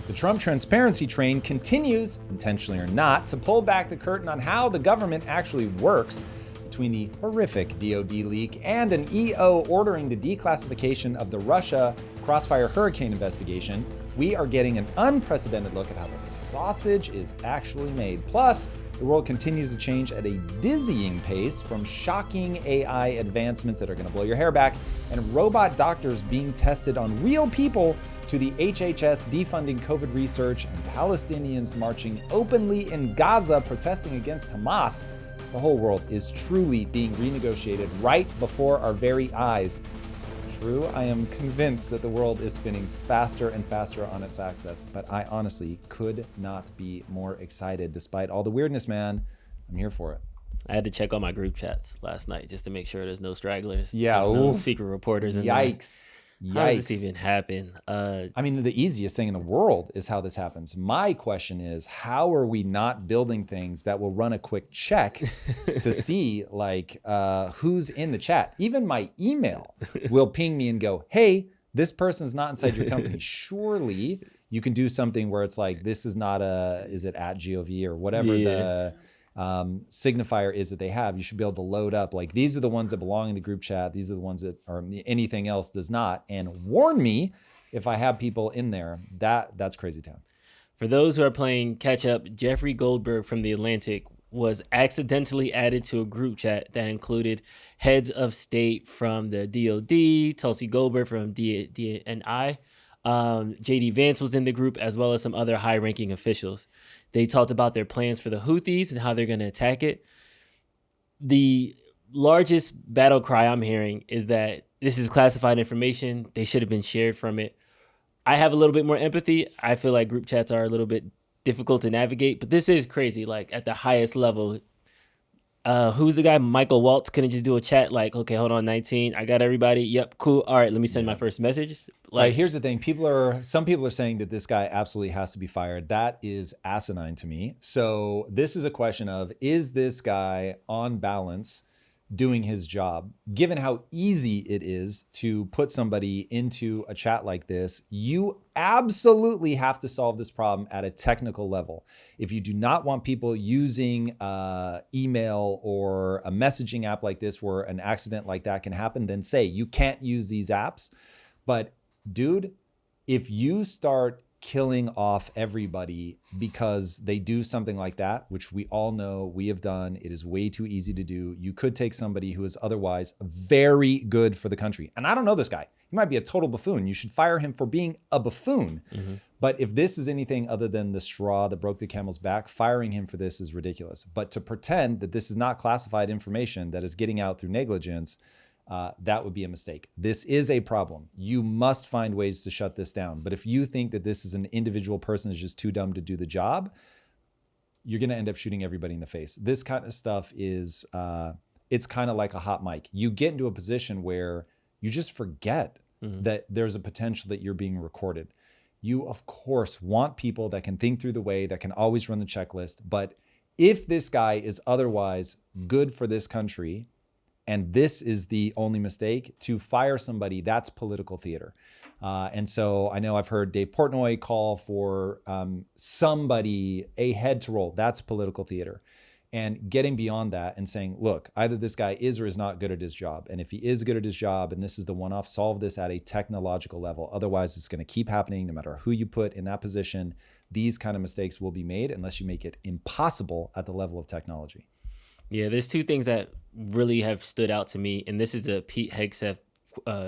The Trump transparency train continues, intentionally or not, to pull back the curtain on how the government actually works. Between the horrific DoD leak and an EO ordering the declassification of the Russia Crossfire Hurricane investigation, we are getting an unprecedented look at how the sausage is actually made. Plus, the world continues to change at a dizzying pace, from shocking AI advancements that are going to blow your hair back and robot doctors being tested on real people to the HHS defunding COVID research and Palestinians marching openly in Gaza protesting against Hamas. The whole world is truly being renegotiated right before our very eyes. True, I am convinced that the world is spinning faster and faster on its axis, but I honestly could not be more excited. Despite all the weirdness, man, I'm here for it. I had to check on my group chats last night just to make sure there's no stragglers. Yeah, there's no secret reporters in there. Yikes. How does this even happen? I mean, the easiest thing in the world is how this happens. My question is, how are we not building things that will run a quick check to see like who's in the chat? Even my email will ping me and go, hey, this person's not inside your company. Surely you can do something where it's like, this is not is it at GOV or whatever the signifier is that they have. You should be able to load up like, these are the ones that belong in the group chat, these are the ones that are, anything else does not, and warn me if I have people in there. That's crazy town. For those who are playing catch up, Jeffrey Goldberg from The Atlantic was accidentally added to a group chat that included heads of state from the DOD, Tulsi Goldberg from DNI. JD Vance was in the group, as well as some other high-ranking officials. They talked about their plans for the Houthis and how they're going to attack it. The largest battle cry I'm hearing is that this is classified information. They should have been shared from it. I have a little bit more empathy. I feel like group chats are a little bit difficult to navigate, but this is crazy. Like at the highest level, who's the guy? Michael Waltz couldn't just do a chat like, okay, hold on, 19. I got everybody. Yep, cool. All right, let me send my first message. Like, right, here's the thing. Some people are saying that this guy absolutely has to be fired. That is asinine to me. So this is a question of, is this guy on balance doing his job? Given how easy it is to put somebody into a chat like this, you absolutely have to solve this problem at a technical level. If you do not want people using email or a messaging app like this where an accident like that can happen, then say you can't use these apps. But dude, if you start killing off everybody because they do something like that, which we all know we have done, it is way too easy to do. You could take somebody who is otherwise very good for the country. And I don't know this guy. He might be a total buffoon. You should fire him for being a buffoon. Mm-hmm. But if this is anything other than the straw that broke the camel's back, firing him for this is ridiculous. But to pretend that this is not classified information that is getting out through negligence, that would be a mistake. This is a problem. You must find ways to shut this down. But if you think that this is an individual person who's just too dumb to do the job, you're going to end up shooting everybody in the face. This kind of stuff is, it's kind of like a hot mic. You get into a position where you just forget that there's a potential that you're being recorded. You, of course, want people that can think through the way, that can always run the checklist. But if this guy is otherwise good for this country, and this is the only mistake, to fire somebody, that's political theater. And so I know I've heard Dave Portnoy call for somebody, a head to roll. That's political theater. And getting beyond that and saying, look, either this guy is or is not good at his job. And if he is good at his job and this is the one-off, solve this at a technological level. Otherwise, it's going to keep happening no matter who you put in that position. These kind of mistakes will be made unless you make it impossible at the level of technology. Yeah, there's two things that really have stood out to me. And this is a Pete Hegseth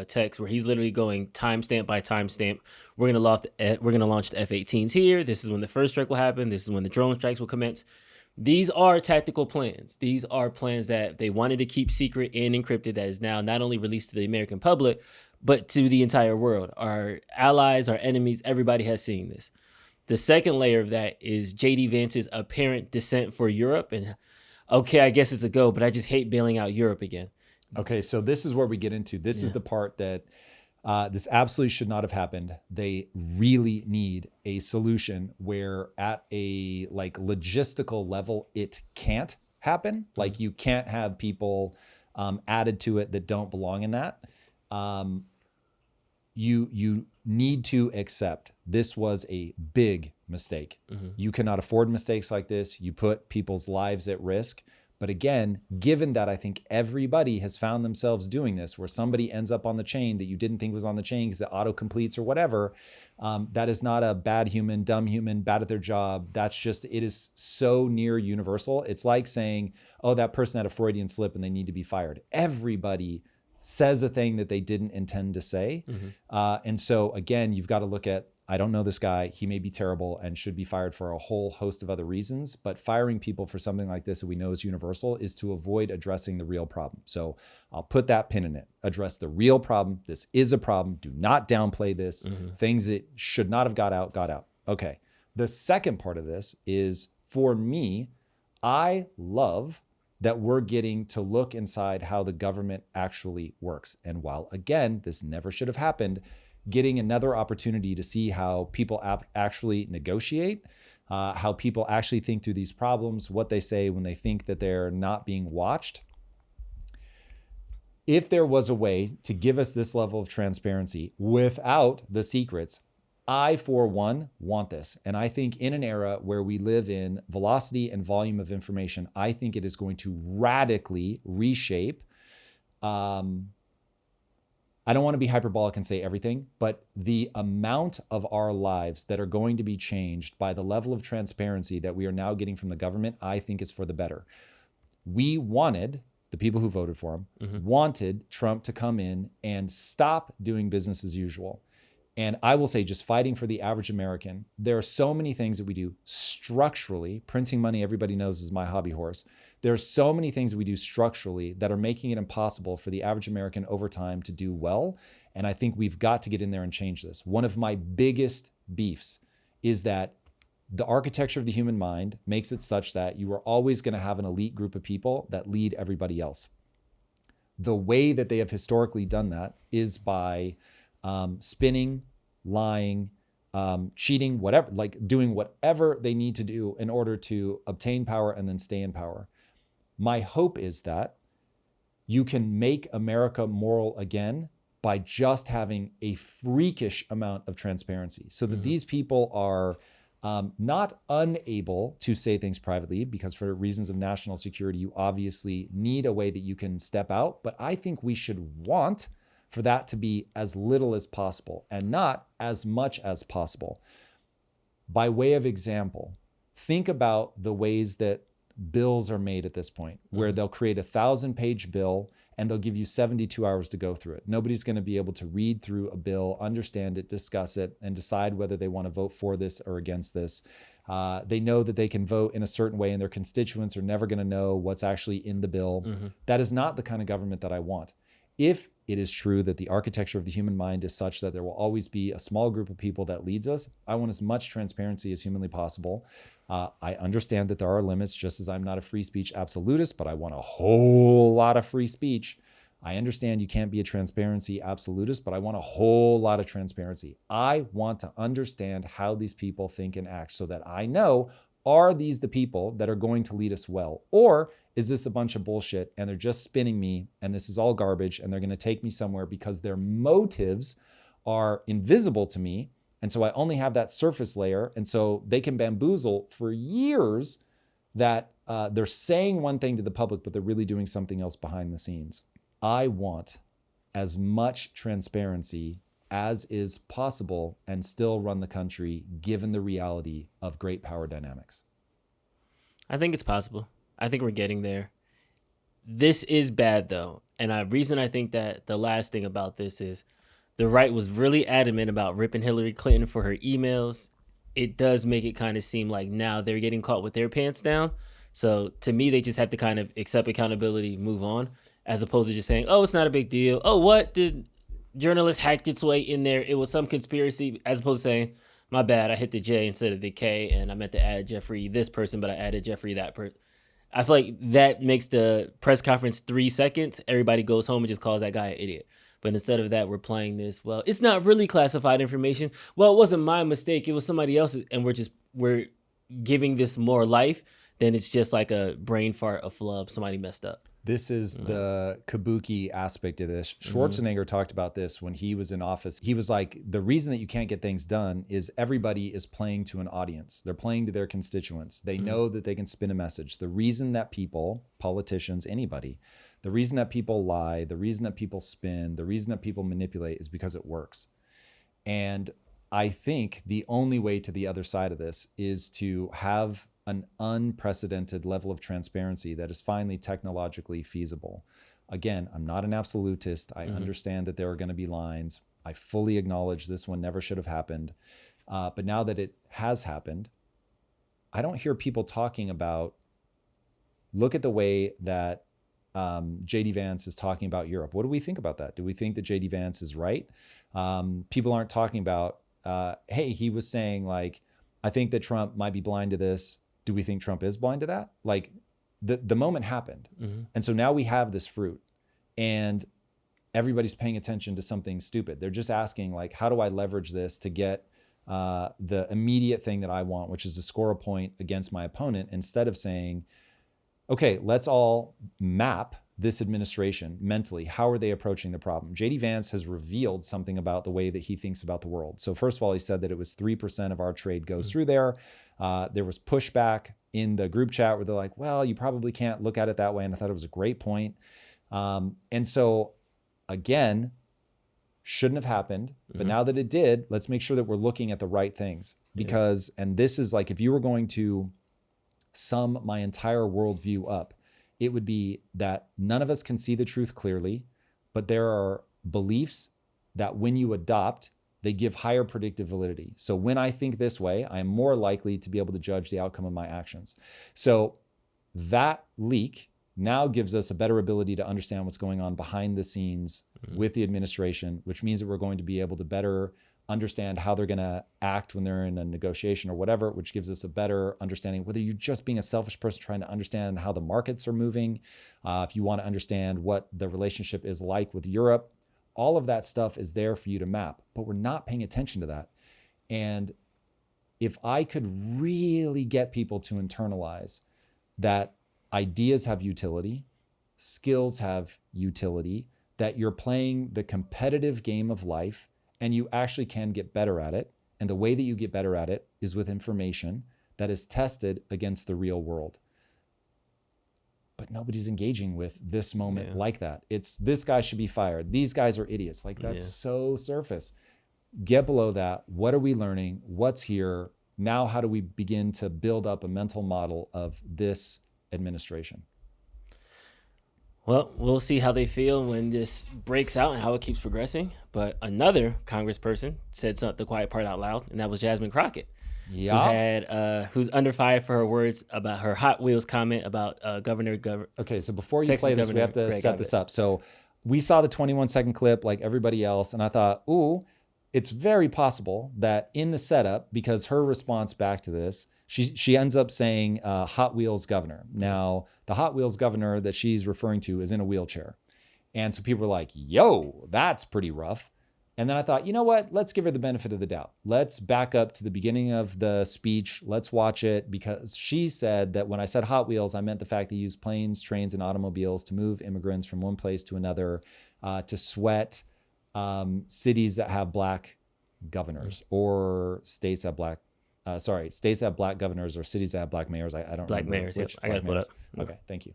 text where he's literally going timestamp by timestamp. We're going to launch the F-18s here. This is when the first strike will happen. This is when the drone strikes will commence. These are tactical plans. These are plans that they wanted to keep secret and encrypted, that is now not only released to the American public, but to the entire world. Our allies, our enemies, everybody has seen this. The second layer of that is J.D. Vance's apparent dissent for Europe. And okay, I guess it's a go, but I just hate bailing out Europe again. Okay, so this is where we get into. This is the part that this absolutely should not have happened. They really need a solution where at a logistical level, it can't happen. Like you can't have people added to it that don't belong in that. You need to accept this was a big mistake. You cannot afford mistakes like this. You put people's lives at risk. But again, given that I think everybody has found themselves doing this, where somebody ends up on the chain that you didn't think was on the chain because it auto-completes or whatever, that is not a bad human, dumb human, bad at their job. That's just, it is so near universal. It's like saying, oh, that person had a Freudian slip and they need to be fired. Everybody says a thing that they didn't intend to say. And so again, you've got to look at, I don't know this guy. He may be terrible and should be fired for a whole host of other reasons, but firing people for something like this that we know is universal is to avoid addressing the real problem. So I'll put that pin in it. Address the real problem. This is a problem. Do not downplay this. Things that should not have got out, got out. Okay. The second part of this is, for me, I love that we're getting to look inside how the government actually works. And while, again, this never should have happened, getting another opportunity to see how people actually negotiate, how people actually think through these problems, what they say when they think that they're not being watched. If there was a way to give us this level of transparency without the secrets, I, for one, want this. And I think in an era where we live in velocity and volume of information, I think it is going to radically reshape I don't want to be hyperbolic and say everything, but the amount of our lives that are going to be changed by the level of transparency that we are now getting from the government, I think is for the better. We wanted, the people who voted for him, wanted Trump to come in and stop doing business as usual. And I will say, just fighting for the average American, there are so many things that we do structurally. Printing money, everybody knows, is my hobby horse. There are so many things that we do structurally that are making it impossible for the average American over time to do well. And I think we've got to get in there and change this. One of my biggest beefs is that the architecture of the human mind makes it such that you are always going to have an elite group of people that lead everybody else. The way that they have historically done that is by spinning, lying, cheating, whatever, like doing whatever they need to do in order to obtain power and then stay in power. My hope is that you can make America moral again by just having a freakish amount of transparency so that these people are not unable to say things privately, because for reasons of national security, you obviously need a way that you can step out. But I think we should want for that to be as little as possible and not as much as possible. By way of example, think about the ways that bills are made at this point, where they'll create a 1,000-page bill and they'll give you 72 hours to go through it. Nobody's going to be able to read through a bill, understand it, discuss it, and decide whether they want to vote for this or against this. They know that they can vote in a certain way and their constituents are never going to know what's actually in the bill. That is not the kind of government that I want. If it is true that the architecture of the human mind is such that there will always be a small group of people that leads us, I want as much transparency as humanly possible. I understand that there are limits, just as I'm not a free speech absolutist, but I want a whole lot of free speech. I understand you can't be a transparency absolutist, but I want a whole lot of transparency. I want to understand how these people think and act so that I know, are these the people that are going to lead us well? Or is this a bunch of bullshit and they're just spinning me and this is all garbage and they're going to take me somewhere because their motives are invisible to me? And so I only have that surface layer. And so they can bamboozle for years that they're saying one thing to the public, but they're really doing something else behind the scenes. I want as much transparency as is possible and still run the country given the reality of great power dynamics. I think it's possible. I think we're getting there. This is bad, though. And the reason I think that the last thing about this is the right was really adamant about ripping Hillary Clinton for her emails. It does make it kind of seem like now they're getting caught with their pants down. So to me, they just have to kind of accept accountability, move on, as opposed to just saying, oh, it's not a big deal. Oh, what? Did journalists hack its way in there? It was some conspiracy, as opposed to saying, my bad, I hit the J instead of the K, and I meant to add Jeffrey this person, but I added Jeffrey that person. I feel like that makes the press conference 3 seconds. Everybody goes home and just calls that guy an idiot. But instead of that, we're playing this, well, it's not really classified information. Well, it wasn't my mistake. It was somebody else's. And we're giving this more life than it's just like a brain fart, a flub, somebody messed up. This is the kabuki aspect of this. Schwarzenegger talked about this when he was in office. He was like, the reason that you can't get things done is everybody is playing to an audience. They're playing to their constituents. They know that they can spin a message. The reason that people, politicians, anybody, the reason that people lie, the reason that people spin, the reason that people manipulate is because it works. And I think the only way to the other side of this is to have an unprecedented level of transparency that is finally technologically feasible. Again, I'm not an absolutist. I understand that there are going to be lines. I fully acknowledge this one never should have happened. But now that it has happened, I don't hear people talking about, look at the way that JD Vance is talking about Europe. What do we think about that? Do we think that JD Vance is right? People aren't talking about, hey, he was saying like, I think that Trump might be blind to this. Do we think Trump is blind to that? Like the moment happened. And so now we have this fruit and everybody's paying attention to something stupid. They're just asking like, how do I leverage this to get the immediate thing that I want, which is to score a point against my opponent, instead of saying, okay, let's all map this administration mentally. How are they approaching the problem? JD Vance has revealed something about the way that he thinks about the world. So first of all, he said that it was 3% of our trade goes through there. There was pushback in the group chat where they're like, well, you probably can't look at it that way. And I thought it was a great point. And so again, shouldn't have happened, but now that it did, let's make sure that we're looking at the right things, because, and this is like, if you were going to sum my entire worldview up, it would be that none of us can see the truth clearly, but there are beliefs that when you adopt, they give higher predictive validity. So when I think this way, I am more likely to be able to judge the outcome of my actions. So that leak now gives us a better ability to understand what's going on behind the scenes with the administration, which means that we're going to be able to better understand how they're going to act when they're in a negotiation or whatever, which gives us a better understanding whether you're just being a selfish person trying to understand how the markets are moving, if you want to understand what the relationship is like with Europe. All of that stuff is there for you to map, but we're not paying attention to that. And if I could really get people to internalize that ideas have utility, skills have utility, that you're playing the competitive game of life and you actually can get better at it. And the way that you get better at it is with information that is tested against the real world. But nobody's engaging with this moment like that. It's, this guy should be fired. These guys are idiots. Like, that's so surface. Get below that. What are we learning? What's here? Now, how do we begin to build up a mental model of this administration? Well, we'll see how they feel when this breaks out and how it keeps progressing. But another congressperson said the quiet part out loud, and that was Jasmine Crockett. Who's under fire for her words about her Hot Wheels comment about Okay, so before you play this, we have to set this up. So we saw the 21-second clip like everybody else, and I thought, ooh, it's very possible that in the setup, because her response back to this, she ends up saying Hot Wheels governor. Now, the Hot Wheels governor that she's referring to is in a wheelchair. And so people were like, yo, that's pretty rough. And then I thought, you know what? Let's give her the benefit of the doubt. Let's back up to the beginning of the speech. Let's watch it, because she said that when I said Hot Wheels, I meant the fact that you use planes, trains, and automobiles to move immigrants from one place to another, to sweat cities that have black governors or states that have black states that have black governors or cities that have black mayors. I don't black remember mayors. which. I got to put up. Okay, thank you.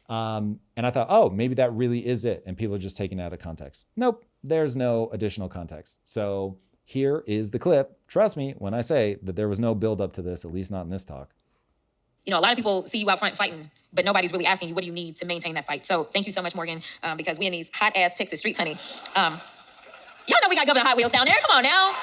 And I thought, oh, maybe that really is it. And people are just taking it out of context. Nope, there's no additional context. So here is the clip. Trust me when I say that there was no build up to this, at least not in this talk. You know, a lot of people see you out front fighting, but nobody's really asking you, what do you need to maintain that fight? So thank you so much, Morgan, because we in these hot ass Texas streets, honey. Y'all know we got Governor Hot Wheels down there. Come on now.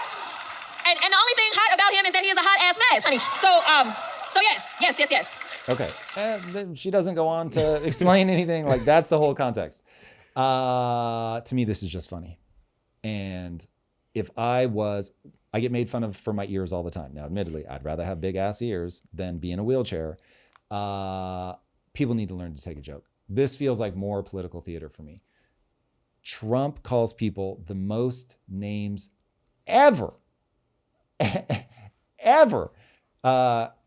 And the only thing hot about him is that he is a hot ass mess, honey. So yes. Okay. She doesn't go on to explain anything. Like, that's the whole context. To me, this is just funny. And if I get made fun of for my ears all the time. Now, admittedly, I'd rather have big ass ears than be in a wheelchair. People need to learn to take a joke. This feels like more political theater for me. Trump calls people the most names ever. Ever.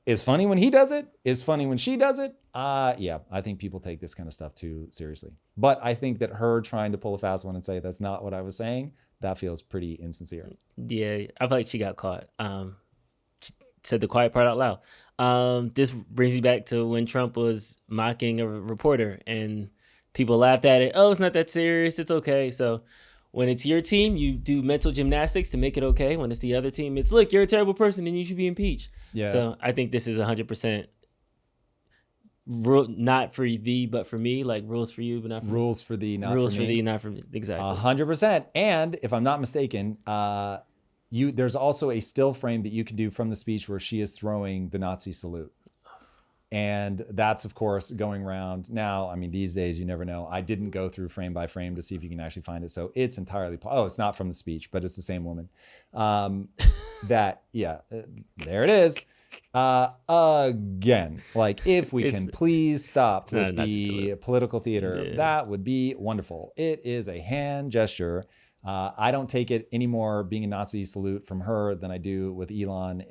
Is funny when he does it, is funny when she does it. Yeah, I think people take this kind of stuff too seriously. But I think that her trying to pull a fast one and say that's not what I was saying, that feels pretty insincere. Yeah, I feel like she got caught. She said the quiet part out loud. This brings me back to when Trump was mocking a reporter and people laughed at it. Oh, it's not that serious. It's okay. So when it's your team, you do mental gymnastics to make it okay. When it's the other team, it's, look, you're a terrible person and you should be impeached. Yeah. So I think this is 100% not for thee, but for me. Like rules for you, but not for rules for thee, not rules for me. for thee, not for me. Exactly. 100%. And if I'm not mistaken, there's also a still frame that you can do from the speech where she is throwing the Nazi salute. And that's, of course, going around now. I mean, these days, you never know. I didn't go through frame by frame to see if you can actually find it. So it's entirely, it's not from the speech, but it's the same woman. There it is. Again, like if we can please stop with the political theater, that would be wonderful. It is a hand gesture. I don't take it anymore being a Nazi salute from her than I do with Elon.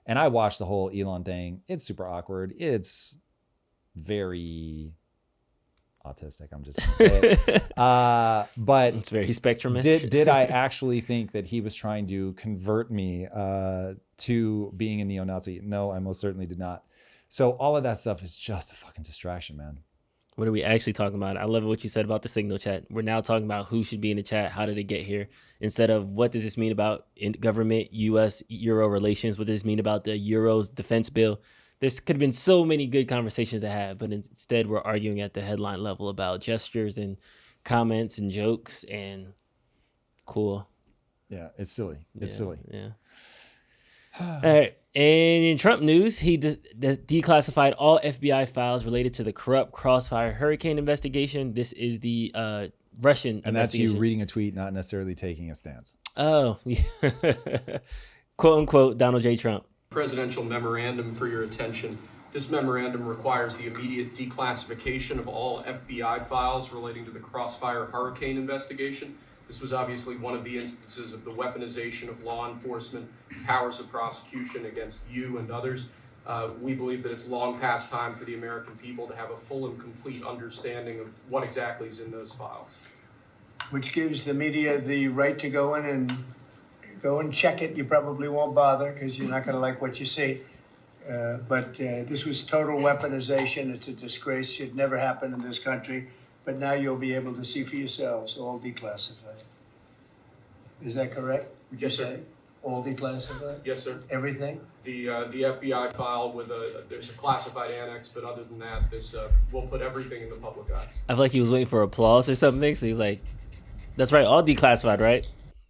And I watched the whole Elon thing. It's super awkward. It's very autistic. I'm just going to say it. But it's very spectrumish. Did I actually think that he was trying to convert me to being a neo-Nazi? No, I most certainly did not. So all of that stuff is just a fucking distraction, man. What are we actually talking about? I love what you said about the signal chat. We're now talking about who should be in the chat. How did it get here? Instead of what does this mean about government, U.S. Euro relations? What does this mean about the Euro's defense bill? There could have been so many good conversations to have, but instead we're arguing at the headline level about gestures and comments and jokes and cool. Yeah, it's silly. It's silly. Yeah. All right. And in Trump news, he declassified all FBI files related to the corrupt Crossfire hurricane investigation. This is the Russian and that's you reading a tweet, not necessarily taking a stance. Oh, yeah. Quote unquote, Donald J. Trump. Presidential memorandum for your attention. This memorandum requires the immediate declassification of all FBI files relating to the Crossfire hurricane investigation. This was obviously one of the instances of the weaponization of law enforcement powers of prosecution against you and others. We believe that it's long past time for the American people to have a full and complete understanding of what exactly is in those files. Which gives the media the right to go in and check it. You probably won't bother because you're not going to like what you see. But this was total weaponization. It's a disgrace. Should never happen in this country. But now you'll be able to see for yourselves, all declassified. Is that correct? Yes, sir. All declassified? Yes, sir. Everything? The FBI file with there's a classified annex, but other than that, we'll put everything in the public eye. I feel like he was waiting for applause or something. So he was like, that's right, all declassified, right?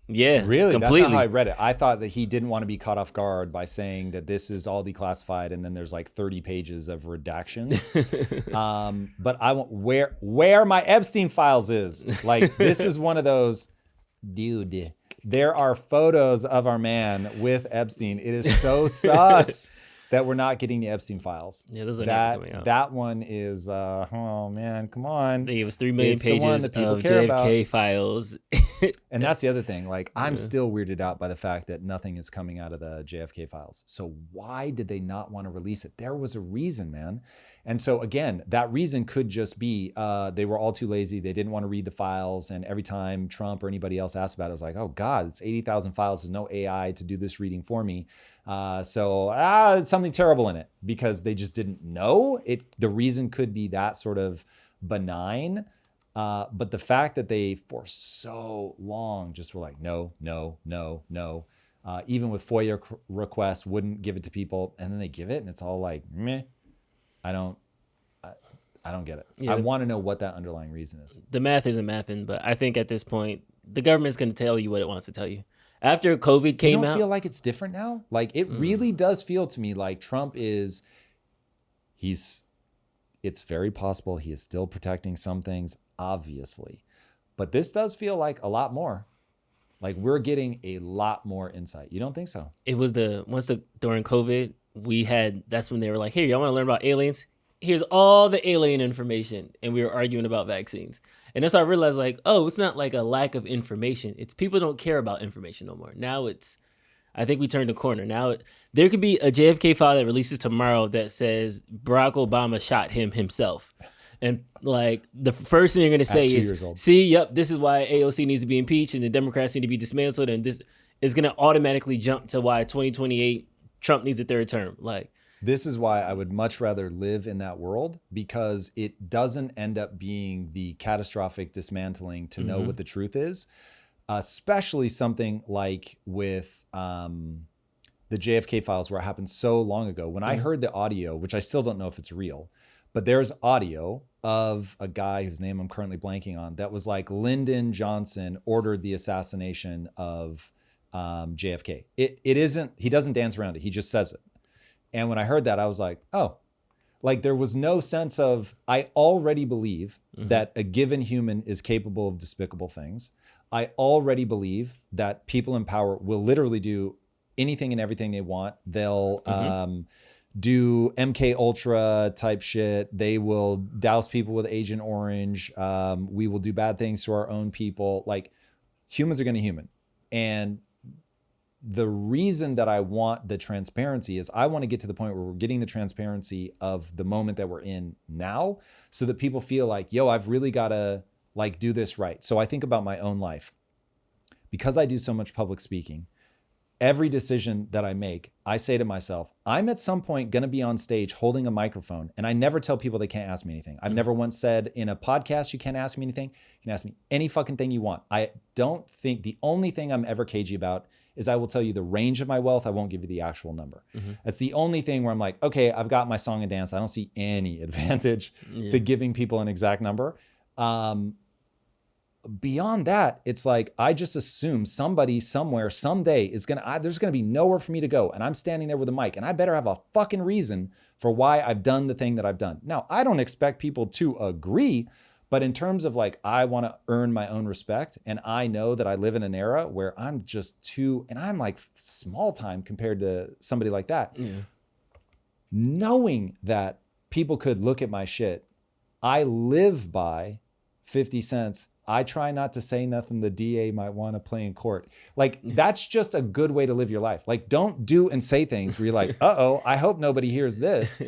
Yeah, really? Completely. That's not how I read it. I thought that he didn't want to be caught off guard by saying that this is all declassified, and then there's like 30 pages of redactions. But I want where my Epstein files is. Like this is one of those, dude. There are photos of our man with Epstein. It is so sus that we're not getting the Epstein files. Yeah, those are never coming out. That one is, oh man, come on. I think it was 3 million It's the one pages that people of care JFK about. files. And that's the other thing. Like, I'm still weirded out by the fact that nothing is coming out of the JFK files. So why did they not want to release it? There was a reason, man. And so again, that reason could just be they were all too lazy. They didn't want to read the files. And every time Trump or anybody else asked about it, it was like, oh God, it's 80,000 files. There's no AI to do this reading for me. So it's something terrible in it because they just didn't know it. The reason could be that sort of benign. But the fact that they for so long just were like, no. Even with FOIA requests, wouldn't give it to people. And then they give it and it's all like, meh. I don't get it. Yeah, I want to know what that underlying reason is. The math isn't mathing, but I think at this point, the government's going to tell you what it wants to tell you. After COVID came out. You don't feel like it's different now? Like it really does feel to me like Trump it's very possible he is still protecting some things, obviously. But this does feel like a lot more. Like we're getting a lot more insight. You don't think so? It was during COVID, that's when they were like, hey, y'all want to learn about aliens? Here's all the alien information. And we were arguing about vaccines. And that's how I realized like, oh, it's not like a lack of information. It's people don't care about information no more. Now I think we turned a corner. Now, there could be a JFK file that releases tomorrow that says Barack Obama shot him himself. And like the first thing they're going to say 2 is, years old. see, yep, this is why AOC needs to be impeached and the Democrats need to be dismantled. And this is going to automatically jump to why 2028 Trump needs a third term. Like, this is why I would much rather live in that world, because it doesn't end up being the catastrophic dismantling to know what the truth is, especially something like with the JFK files, where it happened so long ago. When I heard the audio, which I still don't know if it's real, but there's audio of a guy whose name I'm currently blanking on that was like, Lyndon Johnson ordered the assassination of JFK. It isn't, he doesn't dance around it. He just says it. And when I heard that, I was like, oh, like there was no sense of, I already believe that a given human is capable of despicable things. I already believe that people in power will literally do anything and everything they want. They'll do MK Ultra type shit. They will douse people with Agent Orange. We will do bad things to our own people. Like, humans are going to human. And the reason that I want the transparency is I want to get to the point where we're getting the transparency of the moment that we're in now, so that people feel like, yo, I've really got to like do this right. So I think about my own life. Because I do so much public speaking, every decision that I make, I say to myself, I'm at some point going to be on stage holding a microphone, and I never tell people they can't ask me anything. I've never once said in a podcast, you can't ask me anything. You can ask me any fucking thing you want. I don't think, the only thing I'm ever cagey about is I will tell you the range of my wealth. I won't give you the actual number. That's the only thing where I'm like, okay, I've got my song and dance. I don't see any advantage to giving people an exact number. Beyond that, it's like, I just assume somebody somewhere someday is there's gonna be nowhere for me to go. And I'm standing there with a mic, and I better have a fucking reason for why I've done the thing that I've done. Now, I don't expect people to agree, but in terms of like, I want to earn my own respect. And I know that I live in an era where I'm just and I'm like small time compared to somebody like that. Yeah. Knowing that people could look at my shit, I live by 50 cents. I try not to say nothing the DA might want to play in court. Like, that's just a good way to live your life. Like, don't do and say things where you're like, uh-oh, I hope nobody hears this.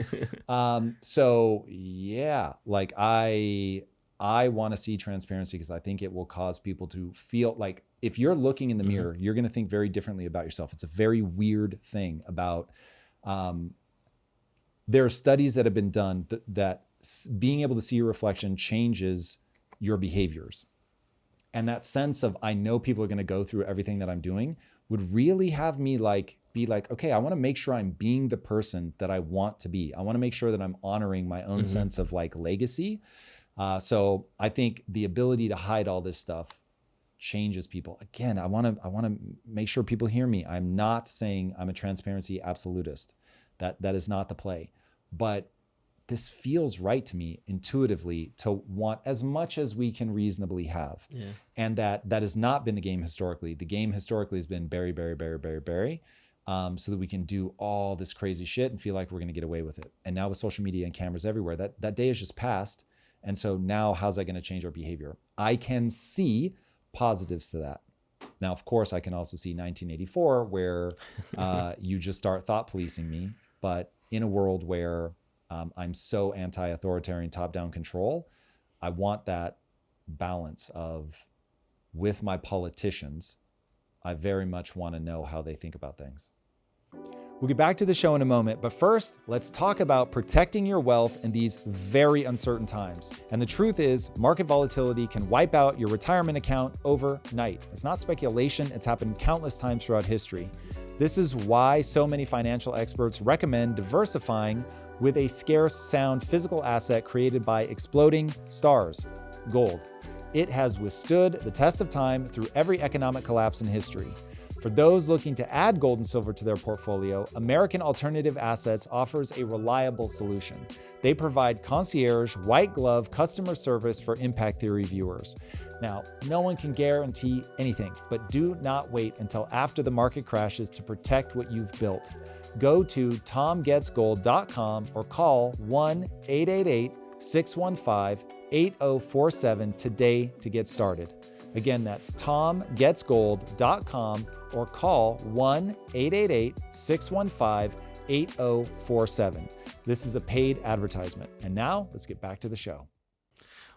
So yeah, like I want to see transparency, because I think it will cause people to feel like, if you're looking in the mirror, you're going to think very differently about yourself. It's a very weird thing about, there are studies that have been done that being able to see your reflection changes your behaviors. And that sense of, I know people are going to go through everything that I'm doing, would really have me be like, okay, I want to make sure I'm being the person that I want to be. I want to make sure that I'm honoring my own sense of like legacy. So I think the ability to hide all this stuff changes people. Again, I want to make sure people hear me. I'm not saying I'm a transparency absolutist. That is not the play. But this feels right to me intuitively, to want as much as we can reasonably have. Yeah. And that has not been the game historically. The game historically has been bury, so that we can do all this crazy shit and feel like we're going to get away with it. And now with social media and cameras everywhere, that day has just passed. And so now, how's that going to change our behavior? I can see positives to that. Now, of course, I can also see 1984, where you just start thought policing me. But in a world where I'm so anti-authoritarian top-down control, I want that balance of, with my politicians, I very much want to know how they think about things. We'll get back to the show in a moment, but first, let's talk about protecting your wealth in these very uncertain times. And the truth is, market volatility can wipe out your retirement account overnight. It's not speculation, it's happened countless times throughout history. This is why so many financial experts recommend diversifying with a scarce, sound physical asset created by exploding stars, gold. It has withstood the test of time through every economic collapse in history. For those looking to add gold and silver to their portfolio, American Alternative Assets offers a reliable solution. They provide concierge, white glove customer service for impact theory viewers. Now, no one can guarantee anything, but do not wait until after the market crashes to protect what you've built. Go to tomgetsgold.com or call 1-888-615-8047 today to get started. Again, that's tomgetsgold.com or call 1-888-615-8047. This is a paid advertisement. And now let's get back to the show.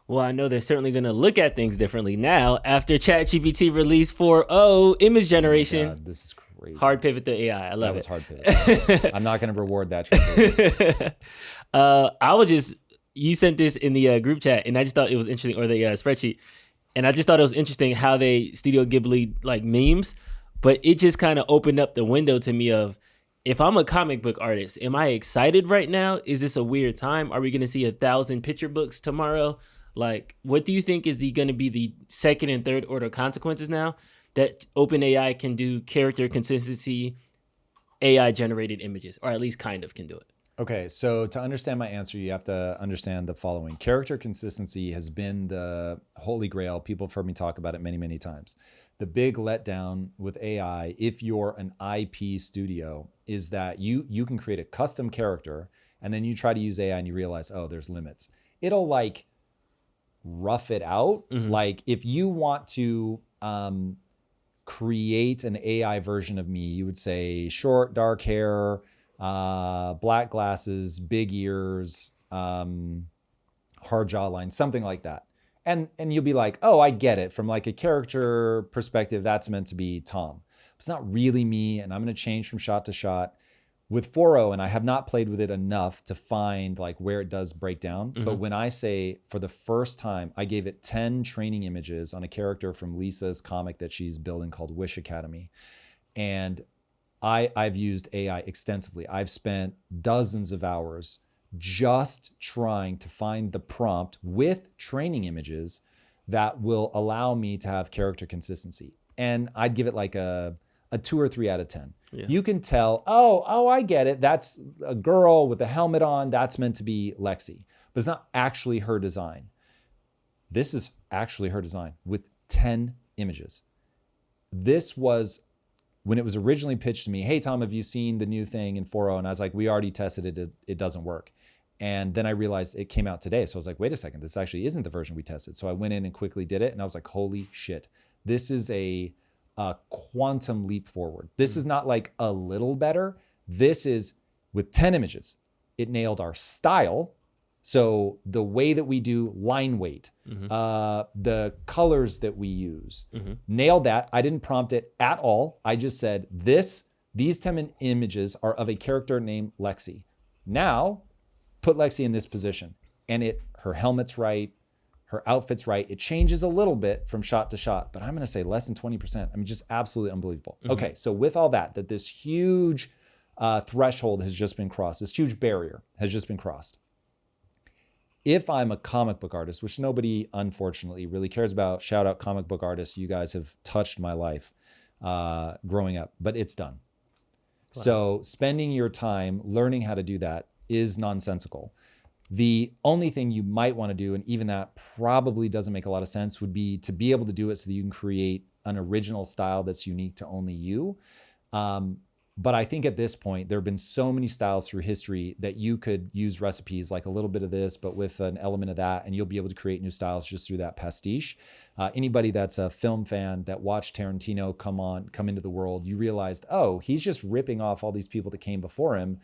Well, I know they're certainly going to look at things differently now after ChatGPT release 4.0 image generation. God, this is crazy. Hard pivot to AI. I love That was it. hard pivot. I'm not going to reward that. You sent this in the group chat, and I just thought it was interesting, or the spreadsheet, and I just thought it was interesting how they Studio Ghibli like memes, but it just kind of opened up the window to me of, if I'm a comic book artist, am I excited right now? Is this a weird time? Are we going to see 1,000 picture books tomorrow? Like, what do you think is going to be the second and third order consequences now that OpenAI can do character consistency, AI generated images, or at least kind of can do it? Okay, so to understand my answer, you have to understand the following. Character consistency has been the holy grail. People have heard me talk about it many, many times. The big letdown with AI, if you're an IP studio, is that you can create a custom character and then you try to use AI and you realize, oh, there's limits. It'll like rough it out. Mm-hmm. Like if you want to create an AI version of me, you would say short, dark hair, black glasses, big ears, hard jawline, something like that. And you'll be like, oh, I get it. From like a character perspective, that's meant to be Tom. It's not really me, and I'm going to change from shot to shot. With 4.0, and I have not played with it enough to find like where it does break down. Mm-hmm. But when I say for the first time, I gave it 10 training images on a character from Lisa's comic that she's building called Wish Academy. And I've used AI extensively. I've spent dozens of hours just trying to find the prompt with training images that will allow me to have character consistency. And I'd give it like a 2 or 3 out of 10. Yeah. You can tell, oh, I get it. That's a girl with a helmet on. That's meant to be Lexi. But it's not actually her design. This is actually her design with 10 images. This was, when it was originally pitched to me, hey, Tom, have you seen the new thing in 4.0? And I was like, we already tested it. It doesn't work. And then I realized it came out today. So I was like, wait a second, this actually isn't the version we tested. So I went in and quickly did it. And I was like, holy shit, this is a quantum leap forward. This is not like a little better. This is, with 10 images, it nailed our style. So the way that we do line weight, the colors that we use, nailed that. I didn't prompt it at all. I just said, these 10 images are of a character named Lexi. Now, put Lexi in this position. And her helmet's right, her outfit's right. It changes a little bit from shot to shot, but I'm going to say less than 20%. I mean, just absolutely unbelievable. Okay, so with all that this huge threshold has just been crossed, this huge barrier has just been crossed. If I'm a comic book artist, which nobody, unfortunately, really cares about, shout out comic book artists, you guys have touched my life growing up, but it's done. Wow. So spending your time learning how to do that is nonsensical. The only thing you might want to do, and even that probably doesn't make a lot of sense, would be to be able to do it so that you can create an original style that's unique to only you. But I think at this point, there have been so many styles through history that you could use recipes like a little bit of this, but with an element of that, and you'll be able to create new styles just through that pastiche. Anybody that's a film fan that watched Tarantino come into the world, you realized, oh, he's just ripping off all these people that came before him.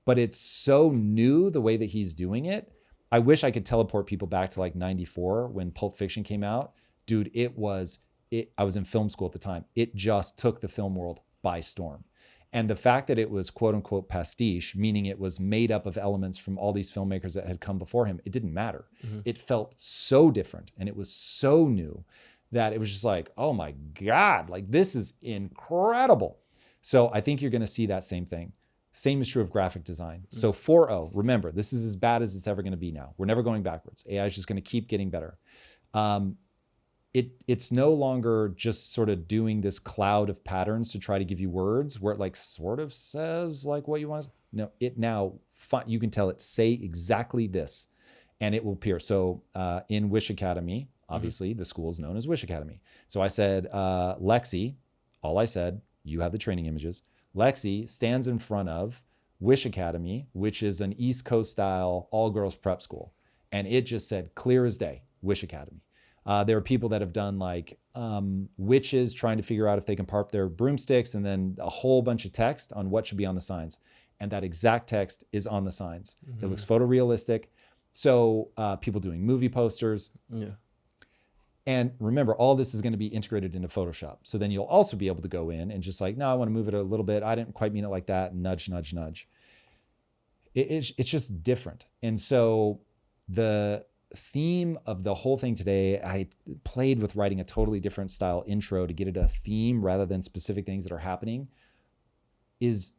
But it's so new the way that he's doing it. I wish I could teleport people back to like 94 when Pulp Fiction came out. Dude, I was in film school at the time. It just took the film world by storm. And the fact that it was quote unquote pastiche, meaning it was made up of elements from all these filmmakers that had come before him, it didn't matter. It felt so different and it was so new that it was just like, oh my God, like this is incredible. So I think you're going to see that same thing. Same is true of graphic design. So 4.0, remember, this is as bad as it's ever going to be now. We're never going backwards. AI is just going to keep getting better. It's no longer just sort of doing this cloud of patterns to try to give you words where it like sort of says like what you want. No, it now, you can tell it, say exactly this, and it will appear. So in Wish Academy, obviously the school is known as Wish Academy. So I said, Lexi, all I said, you have the training images. Lexi stands in front of Wish Academy, which is an East Coast style all girls prep school. And it just said clear as day, Wish Academy. There are people that have done like witches trying to figure out if they can park their broomsticks, and then a whole bunch of text on what should be on the signs. And that exact text is on the signs. It looks photorealistic. So people doing movie posters. Yeah. And remember, all this is going to be integrated into Photoshop. So then you'll also be able to go in and just like, no, I want to move it a little bit. I didn't quite mean it like that. Nudge, nudge, nudge. It's just different. And so the theme of the whole thing today, I played with writing a totally different style intro to get it a theme rather than specific things that are happening, is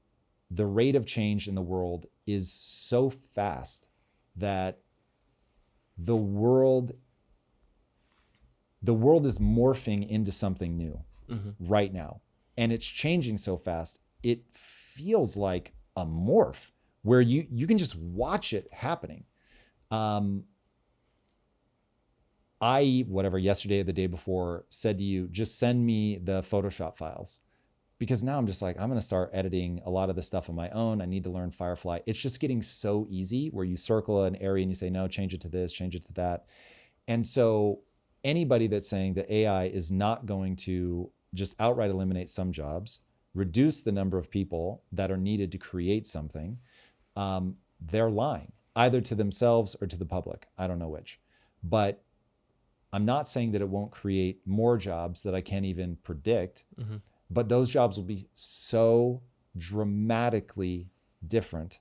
the rate of change in the world is so fast that the world is morphing into something new right now. And it's changing so fast, it feels like a morph where you can just watch it happening. Yesterday or the day before said to you, just send me the Photoshop files. Because now I'm just like, I'm going to start editing a lot of the stuff on my own. I need to learn Firefly. It's just getting so easy where you circle an area and you say, no, change it to this, change it to that. And so anybody that's saying that AI is not going to just outright eliminate some jobs, reduce the number of people that are needed to create something, they're lying, either to themselves or to the public. I don't know which. But I'm not saying that it won't create more jobs that I can't even predict, but those jobs will be so dramatically different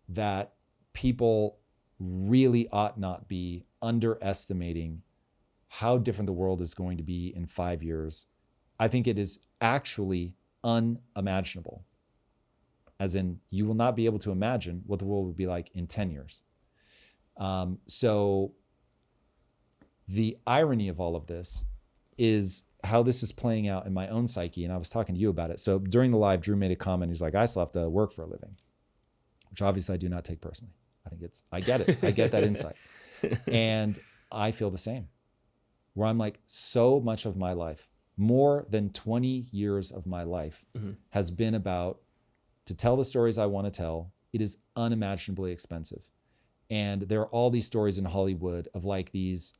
that people really ought not be underestimating how different the world is going to be in 5 years. I think it is actually unimaginable. As in, you will not be able to imagine what the world would be like in 10 years. So the irony of all of this is how this is playing out in my own psyche. And I was talking to you about it. So during the live, Drew made a comment. He's like, I still have to work for a living, which obviously I do not take personally. I get it. I get that insight. And I feel the same, where I'm like, so much of my life, more than 20 years of my life has been about to tell the stories I want to tell. It is unimaginably expensive. And there are all these stories in Hollywood of like these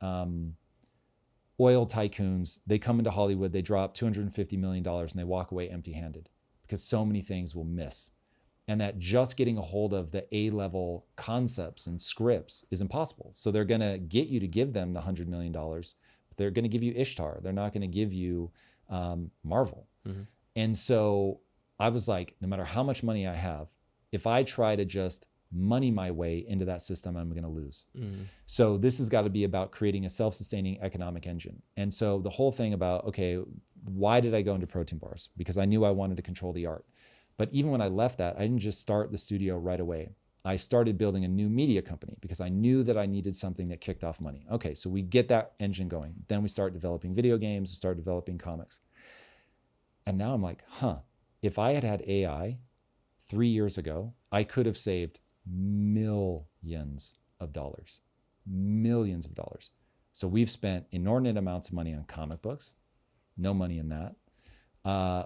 oil tycoons. They come into Hollywood, they drop $250 million and they walk away empty-handed because so many things will miss. And that just getting a hold of the A-level concepts and scripts is impossible. So they're going to get you to give them the $100 million. But they're going to give you Ishtar. They're not going to give you Marvel. And so I was like, no matter how much money I have, if I try to just money my way into that system, I'm going to lose. So this has got to be about creating a self-sustaining economic engine. And so the whole thing about, okay, why did I go into protein bars? Because I knew I wanted to control the art. But even when I left that, I didn't just start the studio right away. I started building a new media company because I knew that I needed something that kicked off money. Okay, so we get that engine going. Then we start developing video games, we start developing comics. And now I'm like, if I had had AI 3 years ago, I could have saved millions of dollars. So we've spent inordinate amounts of money on comic books, no money in that.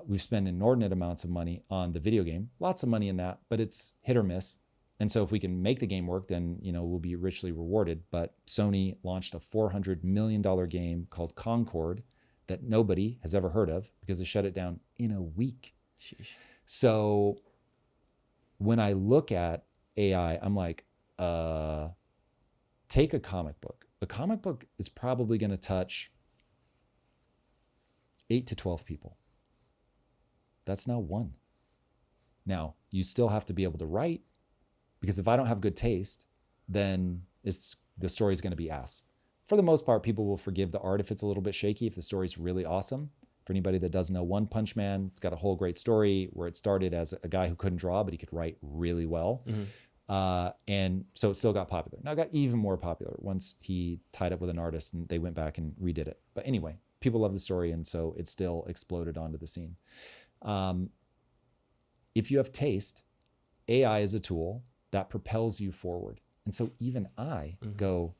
We've spent inordinate amounts of money on the video game, lots of money in that, but it's hit or miss. And so if we can make the game work, then we'll be richly rewarded. But Sony launched a $400 million game called Concord that nobody has ever heard of because they shut it down in a week. Sheesh. So when I look at AI, I'm like, take a comic book. A comic book is probably going to touch 8 to 12 people. That's now one. Now, you still have to be able to write, because if I don't have good taste, then the story's going to be ass. For the most part, people will forgive the art if it's a little bit shaky, if the story's really awesome. For anybody that doesn't know One Punch Man, it's got a whole great story where it started as a guy who couldn't draw, but he could write really well. And so it still got popular. Now it got even more popular once he tied up with an artist and they went back and redid it. But anyway, people love the story, and so it still exploded onto the scene. If you have taste, AI is a tool that propels you forward. And so even I go,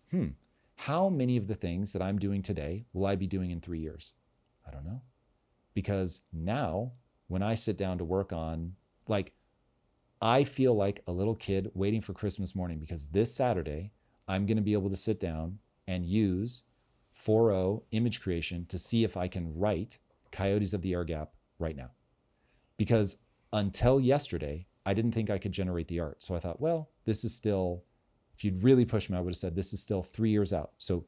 how many of the things that I'm doing today will I be doing in 3 years? I don't know. Because now when I sit down to work on, like, I feel like a little kid waiting for Christmas morning, because this Saturday, I'm going to be able to sit down and use 4.0 image creation to see if I can write Coyotes of the Air Gap right now. Because until yesterday, I didn't think I could generate the art. So I thought, well, this is still, if you'd really pushed me, I would have said this is still 3 years out. So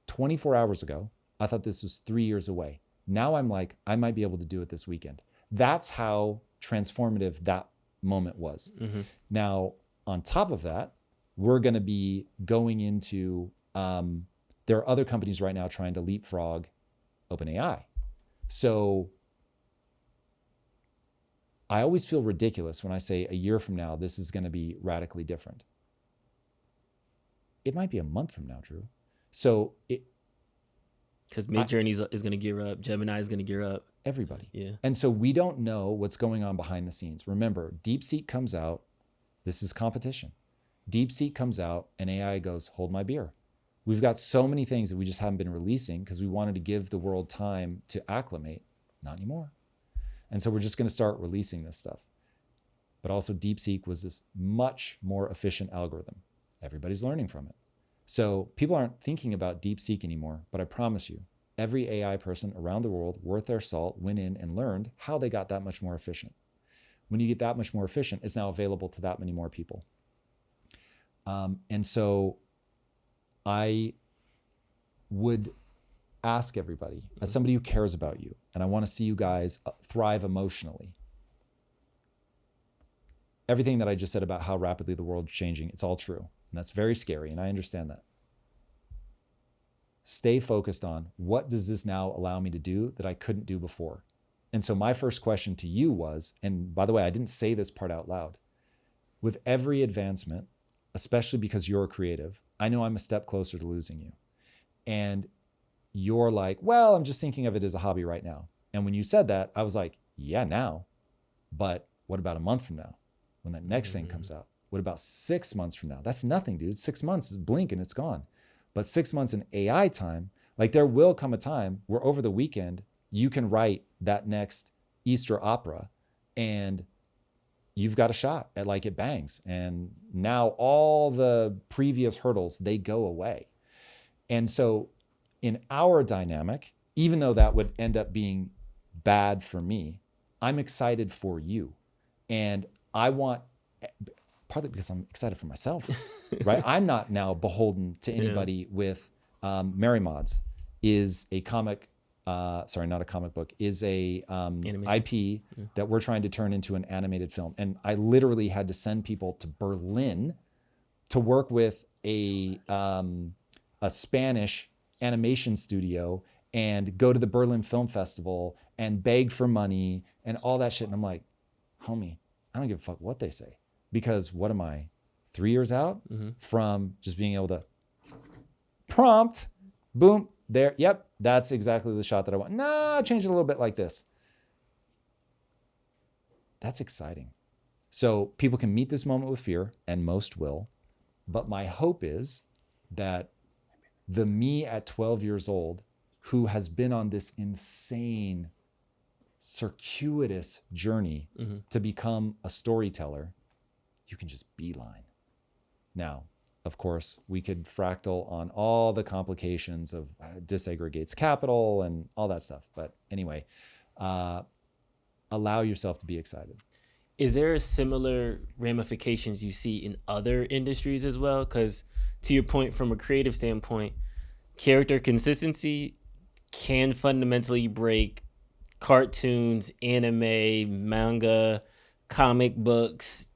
24 hours ago, I thought this was 3 years away. Now I'm like, I might be able to do it this weekend. That's how transformative that moment was. Mm-hmm. Now, on top of that, we're going to be going into, there are other companies right now trying to leapfrog OpenAI. So I always feel ridiculous when I say a year from now, this is going to be radically different. It might be a month from now, Drew. So because Midjourney is going to gear up, Gemini is going to gear up. Everybody. Yeah. And so we don't know what's going on behind the scenes. Remember, DeepSeek comes out. This is competition. DeepSeek comes out and AI goes, hold my beer. We've got so many things that we just haven't been releasing because we wanted to give the world time to acclimate. Not anymore. And so we're just going to start releasing this stuff. But also DeepSeek was this much more efficient algorithm. Everybody's learning from it. So people aren't thinking about DeepSeek anymore, but I promise you, every AI person around the world worth their salt went in and learned how they got that much more efficient. When you get that much more efficient, it's now available to that many more people. And so I would ask everybody, as somebody who cares about you, and I want to see you guys thrive emotionally. Everything that I just said about how rapidly the world's changing, it's all true. And that's very scary, and I understand that. Stay focused on what does this now allow me to do that I couldn't do before? And so my first question to you was, and by the way, I didn't say this part out loud, with every advancement, especially because you're creative, I know I'm a step closer to losing you. And you're like, well, I'm just thinking of it as a hobby right now. And when you said that, I was like, yeah, now. But what about a month from now when that next thing comes out? What about 6 months from now? That's nothing, dude. 6 months is blink and it's gone. But 6 months in AI time, like there will come a time where over the weekend, you can write that next Easter opera and you've got a shot at like it bangs. And now all the previous hurdles, they go away. And so in our dynamic, even though that would end up being bad for me, I'm excited for you. And I want, partly because I'm excited for myself, right? I'm not now beholden to anybody with Mary Mods is a comic, sorry, not a comic book, is a IP that we're trying to turn into an animated film. And I literally had to send people to Berlin to work with a Spanish animation studio and go to the Berlin Film Festival and beg for money and all that shit. And I'm like, homie, I don't give a fuck what they say. Because what am I, 3 years out from just being able to prompt, boom, there, yep, that's exactly the shot that I want. Nah, change it a little bit like this. That's exciting. So people can meet this moment with fear, and most will. But my hope is that the me at 12 years old who has been on this insane, circuitous journey to become a storyteller, you can just beeline. Now, of course, we could fractal on all the complications of disaggregates capital and all that stuff. But anyway, allow yourself to be excited. Is there similar ramifications you see in other industries as well? Because to your point, from a creative standpoint, character consistency can fundamentally break cartoons, anime, manga, comic books,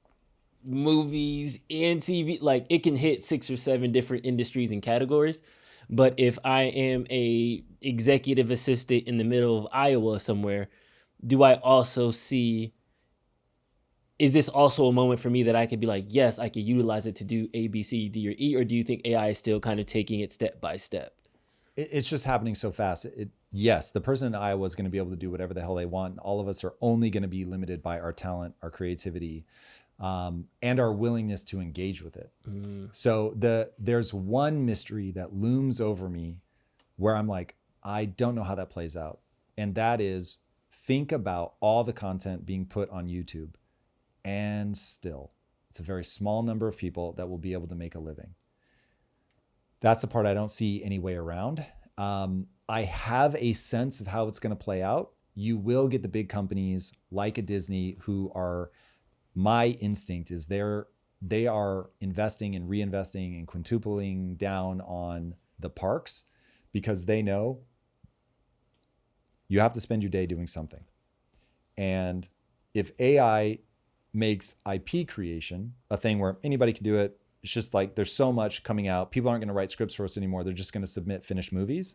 movies, and TV. Like it can hit 6 or 7 different industries and categories. But if I am a executive assistant in the middle of Iowa somewhere, do I also see, is this also a moment for me that I could be like, yes, I could utilize it to do A, B, C, D, or E? Or do you think AI is still kind of taking it step by step? It's just happening so fast. Yes, the person in Iowa is going to be able to do whatever the hell they want. All of us are only going to be limited by our talent, our creativity, and our willingness to engage with it. So there's one mystery that looms over me where I'm like, I don't know how that plays out. And that is, think about all the content being put on YouTube. And still, it's a very small number of people that will be able to make a living. That's the part I don't see any way around. I have a sense of how it's going to play out. You will get the big companies like a Disney who are, my instinct is they are investing and reinvesting and quintupling down on the parks because they know you have to spend your day doing something. And if AI makes IP creation a thing where anybody can do it, it's just like there's so much coming out. People aren't going to write scripts for us anymore. They're just going to submit finished movies.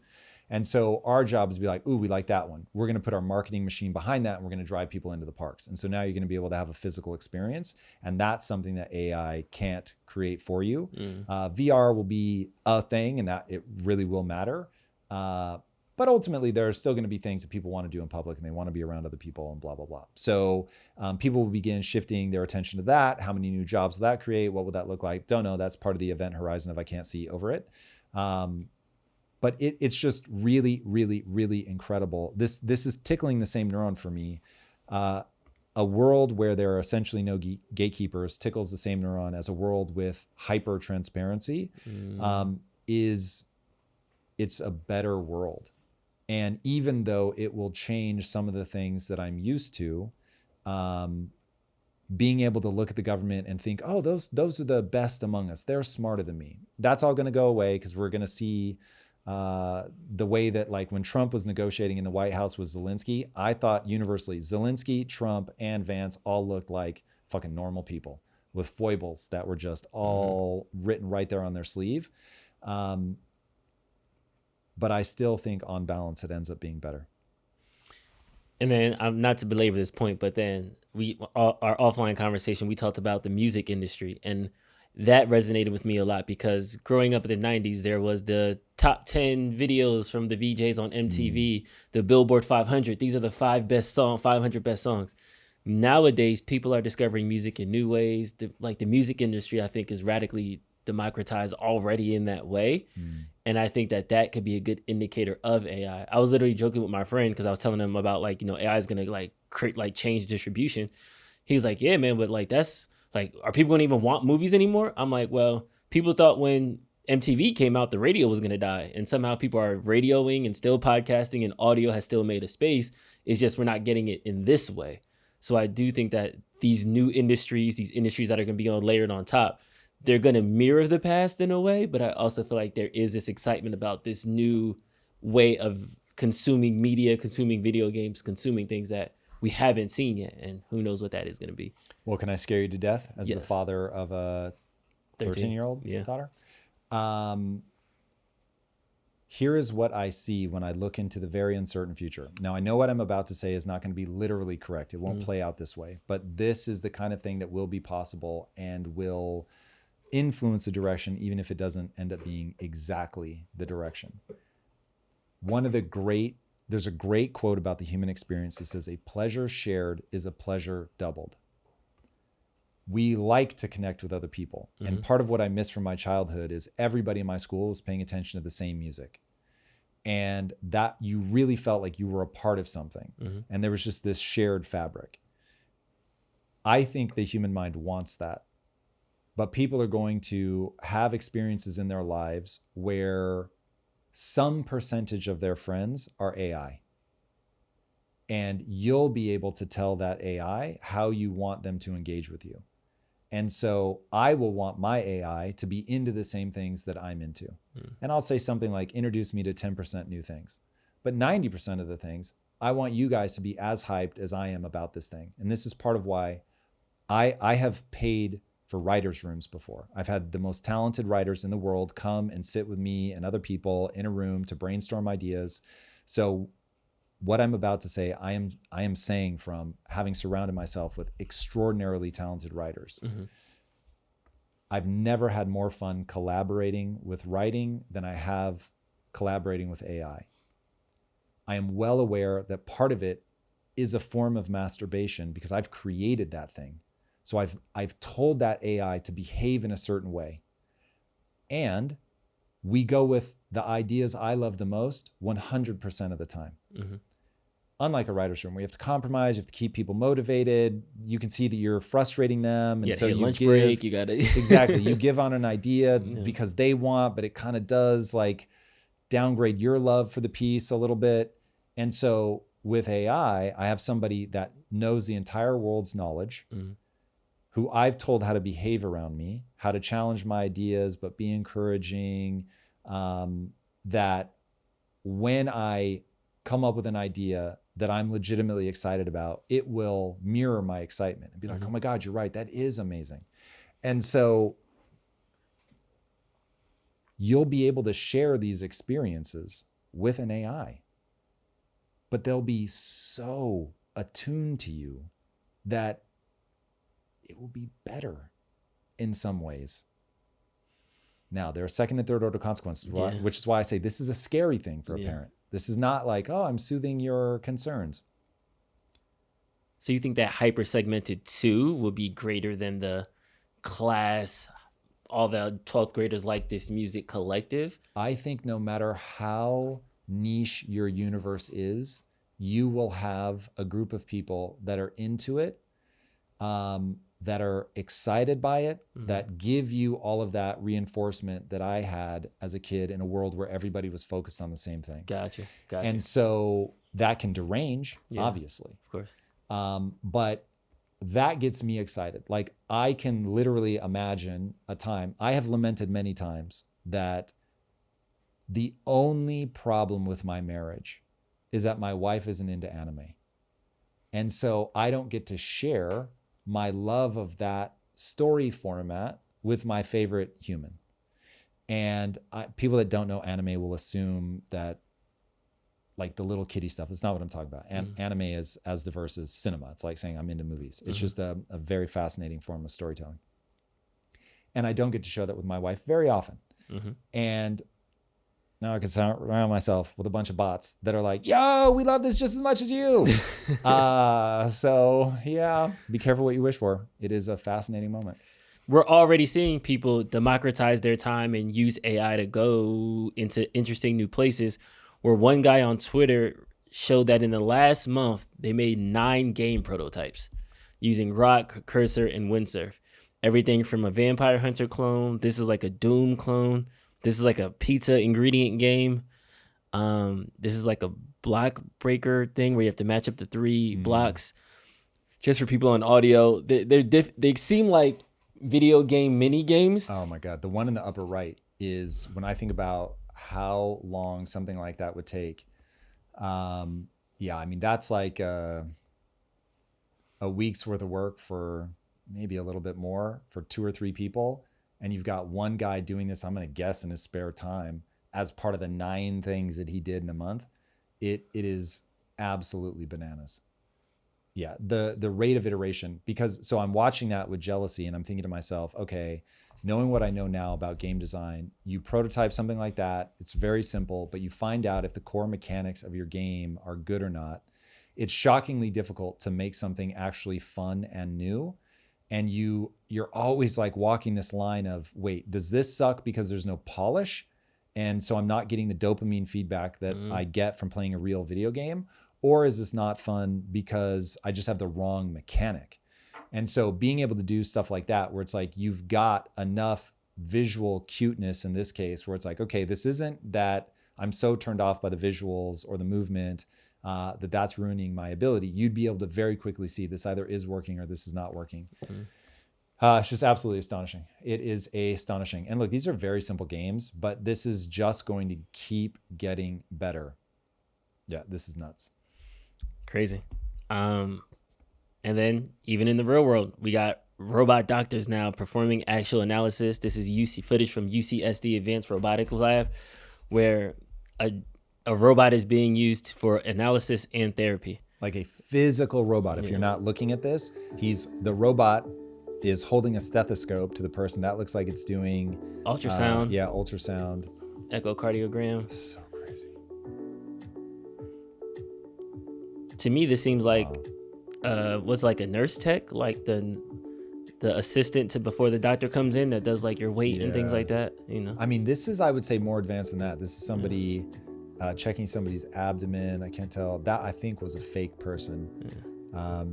And so our job is to be like, ooh, we like that one. We're going to put our marketing machine behind that and we're going to drive people into the parks. And so now you're going to be able to have a physical experience. And that's something that AI can't create for you. VR will be a thing and that it really will matter. But ultimately, there are still going to be things that people want to do in public and they want to be around other people and blah, blah, blah. So people will begin shifting their attention to that. How many new jobs will that create? What will that look like? Don't know. That's part of the event horizon if I can't see over it. But it's just really, really, really incredible. This is tickling the same neuron for me. A world where there are essentially no gatekeepers tickles the same neuron as a world with hyper transparency. It's a better world. And even though it will change some of the things that I'm used to, being able to look at the government and think, oh, those are the best among us. They're smarter than me. That's all going to go away because we're going to see the way that, like, when Trump was negotiating in the White House with Zelensky, I thought universally Zelensky, Trump, and Vance all looked like fucking normal people with foibles that were just all written right there on their sleeve. But I still think on balance, it ends up being better. And then, not to belabor this point, but then our offline conversation, we talked about the music industry, and that resonated with me a lot because growing up in the 90s, there was the top 10 videos from the VJs on MTV, the Billboard 500. These are the 500 best songs. Nowadays, people are discovering music in new ways. The music industry, I think, is radically democratized already in that way. And I think that could be a good indicator of AI. I was literally joking with my friend because I was telling him about, like, AI is going to create, change distribution. He was like, yeah, man, but that's are people going to even want movies anymore? I'm like, well, people thought when MTV came out, the radio was going to die. And somehow people are radioing and still podcasting and audio has still made a space. It's just we're not getting it in this way. So I do think that these new industries, these industries that are going to be layered on top, they're going to mirror the past in a way. But I also feel like there is this excitement about this new way of consuming media, consuming video games, consuming things that we haven't seen yet, and who knows what that is going to be. Well, can I scare you to death as Yes. the father of a 13-year-old daughter? Here is what I see when I look into the very uncertain future. Now, I know what I'm about to say is not going to be literally correct. It won't play out this way, but this is the kind of thing that will be possible and will influence the direction, even if it doesn't end up being exactly the direction. There's a great quote about the human experience that says, a pleasure shared is a pleasure doubled. We like to connect with other people. And part of what I miss from my childhood is everybody in my school was paying attention to the same music. And that you really felt like you were a part of something. And there was just this shared fabric. I think the human mind wants that. But people are going to have experiences in their lives where some percentage of their friends are AI. And you'll be able to tell that AI how you want them to engage with you. And so I will want my AI to be into the same things that I'm into. And I'll say something like, introduce me to 10% new things. But 90% of the things, I want you guys to be as hyped as I am about this thing. And this is part of why I have paid for writers' rooms before. I've had the most talented writers in the world come and sit with me and other people in a room to brainstorm ideas. So what I'm about to say, I am saying from having surrounded myself with extraordinarily talented writers. I've never had more fun collaborating with writing than I have collaborating with AI. I am well aware that part of it is a form of masturbation because I've created that thing. So I've told that AI to behave in a certain way. And we go with the ideas I love the most 100% of the time. Unlike a writer's room where you have to compromise, you have to keep people motivated. You can see that you're frustrating them. And so you lunch give, break, you got to. exactly. You give on an idea because they want, but it kind of does downgrade your love for the piece a little bit. And so with AI, I have somebody that knows the entire world's knowledge, who I've told how to behave around me, how to challenge my ideas, but be encouraging, that when I come up with an idea that I'm legitimately excited about, it will mirror my excitement and be like, oh my God, you're right. That is amazing. And so you'll be able to share these experiences with an AI, but they'll be so attuned to you that it will be better in some ways. Now, there are second and third order consequences, which is why I say this is a scary thing for a parent. This is not like, oh, I'm soothing your concerns. So you think that hyper segmented 2 will be greater than the class, all the 12th graders like this music collective? I think no matter how niche your universe is, you will have a group of people that are into it, that are excited by it, that give you all of that reinforcement that I had as a kid in a world where everybody was focused on the same thing. Gotcha. And so that can derange, obviously. Of course. But that gets me excited. Like, I can literally imagine a time, I have lamented many times that the only problem with my marriage is that my wife isn't into anime. And so I don't get to share my love of that story format with my favorite human. And people that don't know anime will assume that, like, the little kitty stuff, it's not what I'm talking about. And anime is as diverse as cinema. It's like saying I'm into movies. It's just a very fascinating form of storytelling. And I don't get to show that with my wife very often. And now I can surround myself with a bunch of bots that are like, yo, we love this just as much as you. So yeah, be careful what you wish for. It is a fascinating moment. We're already seeing people democratize their time and use AI to go into interesting new places, where one guy on Twitter showed that in the last month, they made 9 game prototypes using Rock, Cursor, and Windsurf. Everything from a Vampire Hunter clone. This is like a Doom clone. This is like a pizza ingredient game. This is like a block breaker thing where you have to match up the 3 blocks. Just for people on audio, they seem like video game mini games. Oh my God. The one in the upper right is, when I think about how long something like that would take. Yeah, I mean, that's like a week's worth of work for maybe a little bit more for 2 or 3 people. And you've got one guy doing this, I'm going to guess, in his spare time as part of the 9 things that he did in a month. It is absolutely bananas. Yeah, the rate of iteration, so I'm watching that with jealousy, and I'm thinking to myself, okay, knowing what I know now about game design, you prototype something like that, it's very simple, but you find out if the core mechanics of your game are good or not. It's shockingly difficult to make something actually fun and new. And you're always like walking this line of, wait, does this suck because there's no polish? And so I'm not getting the dopamine feedback that I get from playing a real video game? Or is this not fun because I just have the wrong mechanic? And so being able to do stuff like that, where it's like you've got enough visual cuteness in this case, where it's like, okay, this isn't that I'm so turned off by the visuals or the movement that's ruining my ability. You'd be able to very quickly see this either is working or this is not working. It's just absolutely astonishing. It is astonishing. And look, these are very simple games, but this is just going to keep getting better. Yeah, this is nuts. Crazy. And then even in the real world, we got robot doctors now performing actual analysis. This is footage from UCSD Advanced Robotics Lab, where a robot is being used for analysis and therapy. Like a physical robot. If you're not looking at this, the robot is holding a stethoscope to the person. That looks like it's doing ultrasound. Ultrasound. Echocardiogram. So crazy. To me, this seems like what's like a nurse tech, like the assistant to before the doctor comes in that does like your weight and things like that. You know. I mean, this is, I would say, more advanced than that. This is somebody checking somebody's abdomen. I can't tell. That, I think, was a fake person.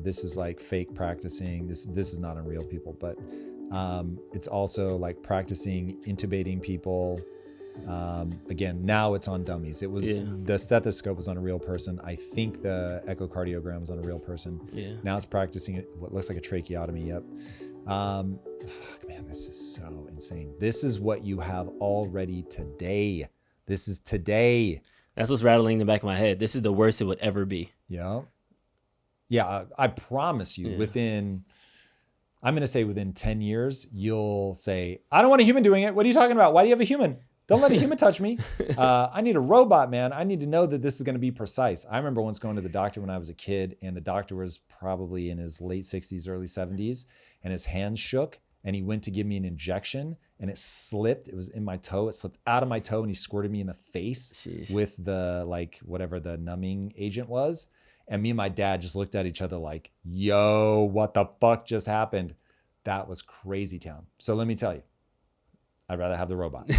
This is like fake practicing. This is not unreal people, but it's also like practicing intubating people. Again, now it's on dummies. It was Yeah. the stethoscope was on a real person. I think the echocardiogram was on a real person. Yeah. Now it's practicing what looks like a tracheotomy. Yep. Fuck, man, this is so insane. This is what you have already today. This is today. That's what's rattling in the back of my head. This is the worst it would ever be. Yeah. Yeah. I promise you, within 10 years, you'll say, I don't want a human doing it. What are you talking about? Why do you have a human? Don't let a human touch me. I need a robot, man. I need to know that this is going to be precise. I remember once going to the doctor when I was a kid, and the doctor was probably in his late 60s, early 70s, and his hands shook, and he went to give me an injection, and it slipped. It was in my toe. It slipped out of my toe, and he squirted me in the face Sheesh. with the, like, whatever the numbing agent was. And me and my dad just looked at each other like, yo, what the fuck just happened? That was crazy town. So let me tell you, I'd rather have the robot.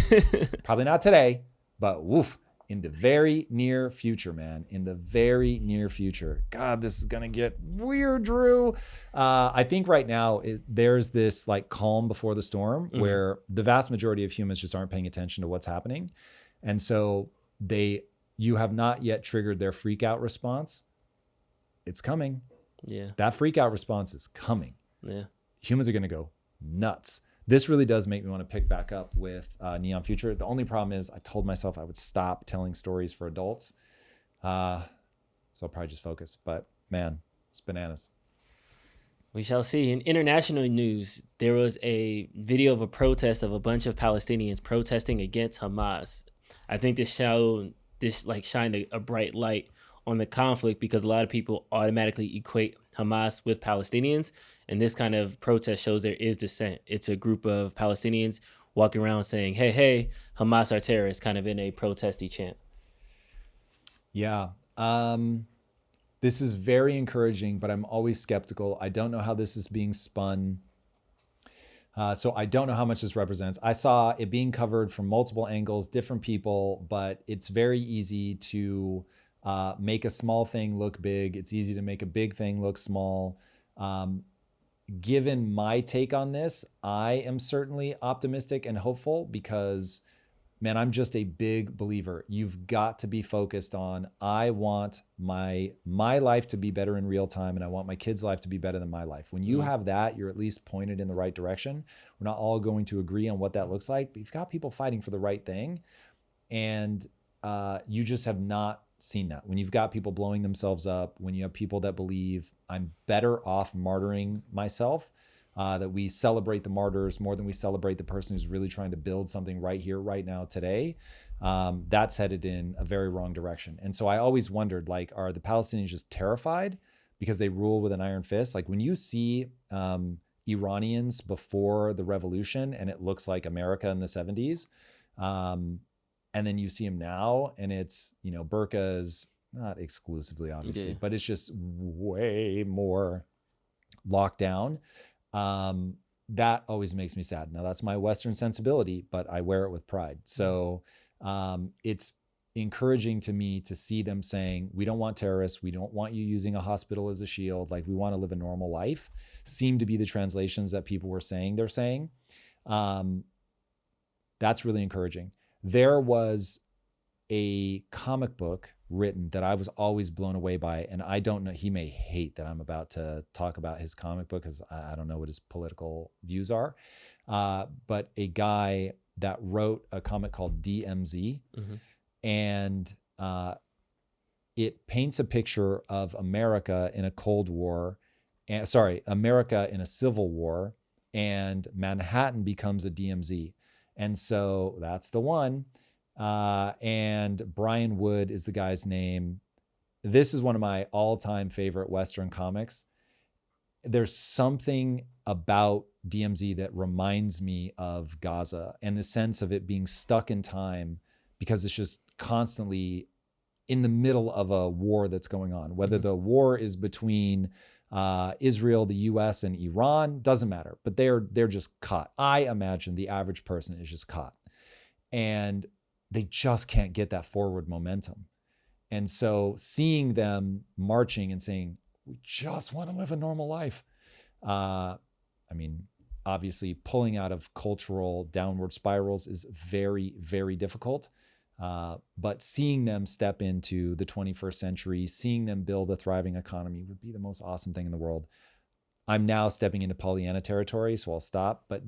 Probably not today, but woof, in the very near future, man. In the very near future. God, this is going to get weird, Drew. I think right now there's this like calm before the storm where the vast majority of humans just aren't paying attention to what's happening. And so you have not yet triggered their freak out response. It's coming. Yeah. That freak out response is coming. Yeah. Humans are going to go nuts. This really does make me want to pick back up with Neon Future. The only problem is I told myself I would stop telling stories for adults. So I'll probably just focus. But man, it's bananas. We shall see. In international news, there was a video of a protest of a bunch of Palestinians protesting against Hamas. I think this shined a bright light on the conflict because a lot of people automatically equate Hamas with Palestinians. And this kind of protest shows there is dissent. It's a group of Palestinians walking around saying, hey, hey, Hamas are terrorists, kind of in a protesty chant. Yeah. This is very encouraging, but I'm always skeptical. I don't know how this is being spun. So I don't know how much this represents. I saw it being covered from multiple angles, different people, but it's very easy to make a small thing look big. It's easy to make a big thing look small. Given my take on this, I am certainly optimistic and hopeful because, man, I'm just a big believer. You've got to be focused on, I want my life to be better in real time, and I want my kids' life to be better than my life. When you have that, you're at least pointed in the right direction. We're not all going to agree on what that looks like, but you've got people fighting for the right thing. And you just have not seen that. When you've got people blowing themselves up, when you have people that believe I'm better off martyring myself, that we celebrate the martyrs more than we celebrate the person who's really trying to build something right here, right now, today, that's headed in a very wrong direction. And so I always wondered, like, are the Palestinians just terrified because they rule with an iron fist? Like when you see Iranians before the revolution and it looks like America in the 70s, and then you see them now and it's, burqas, not exclusively, obviously, but it's just way more locked down. That always makes me sad. Now that's my Western sensibility, but I wear it with pride. So it's encouraging to me to see them saying, we don't want terrorists. We don't want you using a hospital as a shield. Like we want to live a normal life. Seem to be the translations that people were saying they're saying. That's really encouraging. There was a comic book written that I was always blown away by. And I don't know, he may hate that I'm about to talk about his comic book because I don't know what his political views are. But a guy that wrote a comic called DMZ, and it paints a picture of America in a Cold War, America in a Civil War, and Manhattan becomes a DMZ. And so that's the one. And Brian Wood is the guy's name. This is one of my all-time favorite Western comics. There's something about DMZ that reminds me of Gaza and the sense of it being stuck in time because it's just constantly in the middle of a war that's going on. Whether the war is between Israel, the US, and Iran, doesn't matter, but they're just caught. I imagine the average person is just caught. And they just can't get that forward momentum. And so seeing them marching and saying, we just want to live a normal life. obviously pulling out of cultural downward spirals is very, very difficult. But seeing them step into the 21st century, seeing them build a thriving economy would be the most awesome thing in the world. I'm now stepping into Pollyanna territory, so I'll stop. But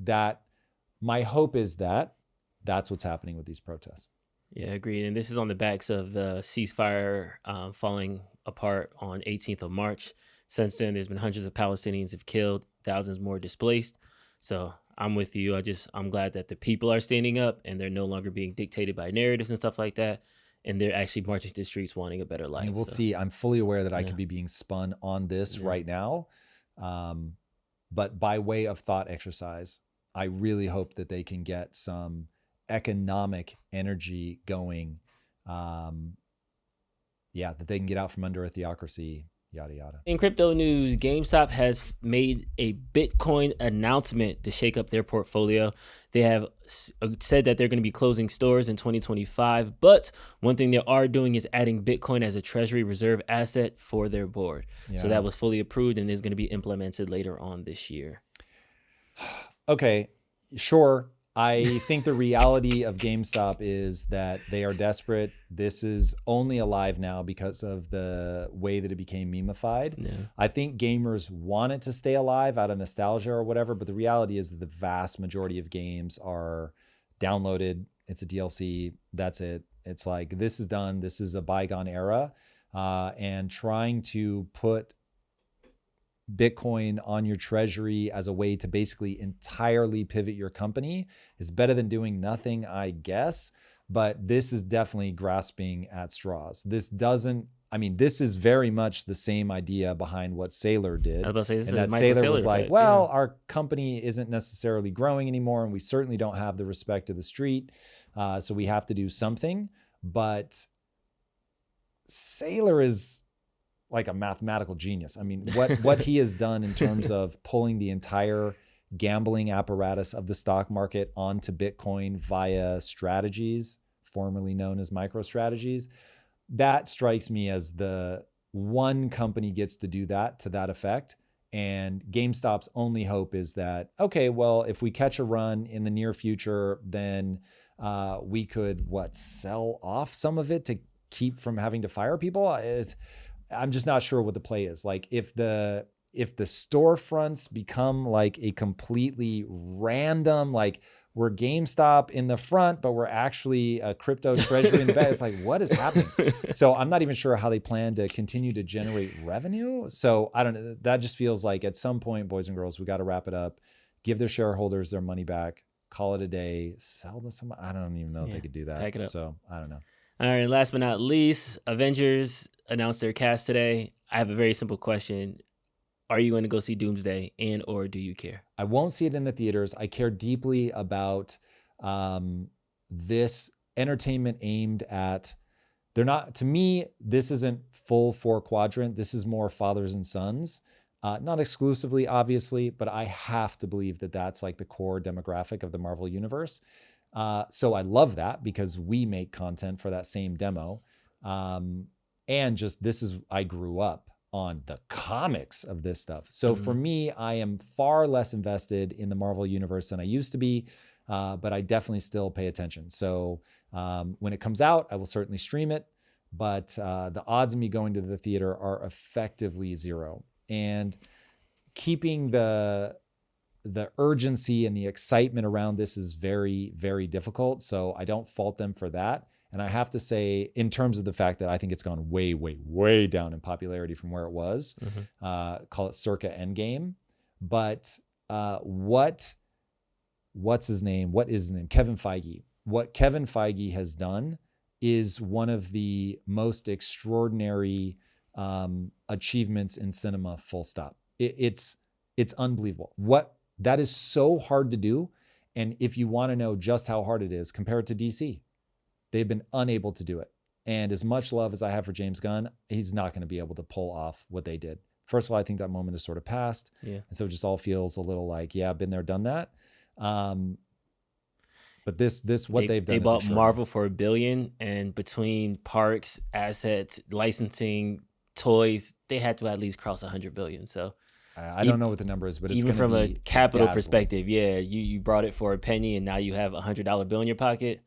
my hope is that's what's happening with these protests. Yeah, agreed. And this is on the backs of the ceasefire falling apart on 18th of March. Since then, there's been hundreds of Palestinians have killed, thousands more displaced. So I'm with you. I'm glad that the people are standing up and they're no longer being dictated by narratives and stuff like that. And they're actually marching to the streets wanting a better life. And we'll see. I'm fully aware that I could be being spun on this right now. But by way of thought exercise, I really hope that they can get some economic energy going. That they can get out from under a theocracy, yada, yada. In crypto news, GameStop has made a Bitcoin announcement to shake up their portfolio. They have said that they're going to be closing stores in 2025, but one thing they are doing is adding Bitcoin as a treasury reserve asset for their board. Yeah. So that was fully approved and is going to be implemented later on this year. Okay, sure. I think the reality of GameStop is that they are desperate. This is only alive now because of the way that it became memeified. Yeah. I think gamers want it to stay alive out of nostalgia or whatever, but the reality is that the vast majority of games are downloaded. It's a DLC. That's it. It's like, this is done. This is a bygone era. And trying to put Bitcoin on your treasury as a way to basically entirely pivot your company is better than doing nothing, I guess. But this is definitely grasping at straws. This is very much the same idea behind what Sailor did. I was about to say, this and is that Sailor was like, effect. Our company isn't necessarily growing anymore, and we certainly don't have the respect of the street. So we have to do something. But Sailor is like a mathematical genius. I mean, what he has done in terms of pulling the entire gambling apparatus of the stock market onto Bitcoin via strategies, formerly known as MicroStrategies, that strikes me as the one company gets to do that to that effect. And GameStop's only hope is that, okay, well, if we catch a run in the near future, then we could, sell off some of it to keep from having to fire people? I'm just not sure what the play is. Like, if the storefronts become like a completely random, like, we're GameStop in the front, but we're actually a crypto treasury in the back. It's like, what is happening? So I'm not even sure how they plan to continue to generate revenue. So I don't know. That just feels like at some point, boys and girls, we got to wrap it up, give their shareholders their money back, call it a day, sell to someone. I don't even know if they could do that. Pack it up. So I don't know. All right. Last but not least, Avengers announced their cast today. I have a very simple question. Are you going to go see Doomsday, and or do you care? I won't see it in the theaters. I care deeply about this entertainment aimed at, to me, this isn't full 4-quadrant. This is more fathers and sons. Not exclusively, obviously, but I have to believe that that's like the core demographic of the Marvel Universe. So I love that because we make content for that same demo. And just, I grew up on the comics of this stuff. So for me, I am far less invested in the Marvel Universe than I used to be, but I definitely still pay attention. So when it comes out, I will certainly stream it, but the odds of me going to the theater are effectively zero. And keeping the urgency and the excitement around this is very, very difficult. So I don't fault them for that. And I have to say, in terms of the fact that I think it's gone way, way, way down in popularity from where it was, call it circa Endgame. But what's his name? What is his name? Kevin Feige. What Kevin Feige has done is one of the most extraordinary achievements in cinema, full stop. It's unbelievable. That is so hard to do. And if you want to know just how hard it is, compare it to DC. They've been unable to do it. And as much love as I have for James Gunn, he's not going to be able to pull off what they did. First of all, I think that moment has sort of passed. Yeah. And so it just all feels a little like, yeah, been there, done that. But they've done. They bought Marvel for $1 billion, and between parks, assets, licensing, toys, they had to at least cross $100 billion. So I don't know what the number is, but it's even gonna from a be capital dazzling. perspective. Yeah, you brought it for a penny, and now you have $100 bill in your pocket.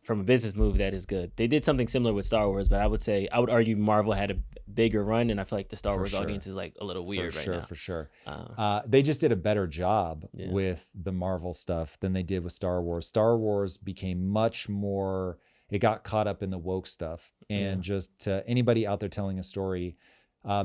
From a business move, that is good. They did something similar with Star Wars, but I would argue Marvel had a bigger run, and I feel like the Star Wars audience is like a little weird right now. For sure. They just did a better job with the Marvel stuff than they did with Star Wars. Star Wars became much more, it got caught up in the woke stuff. And just to anybody out there telling a story,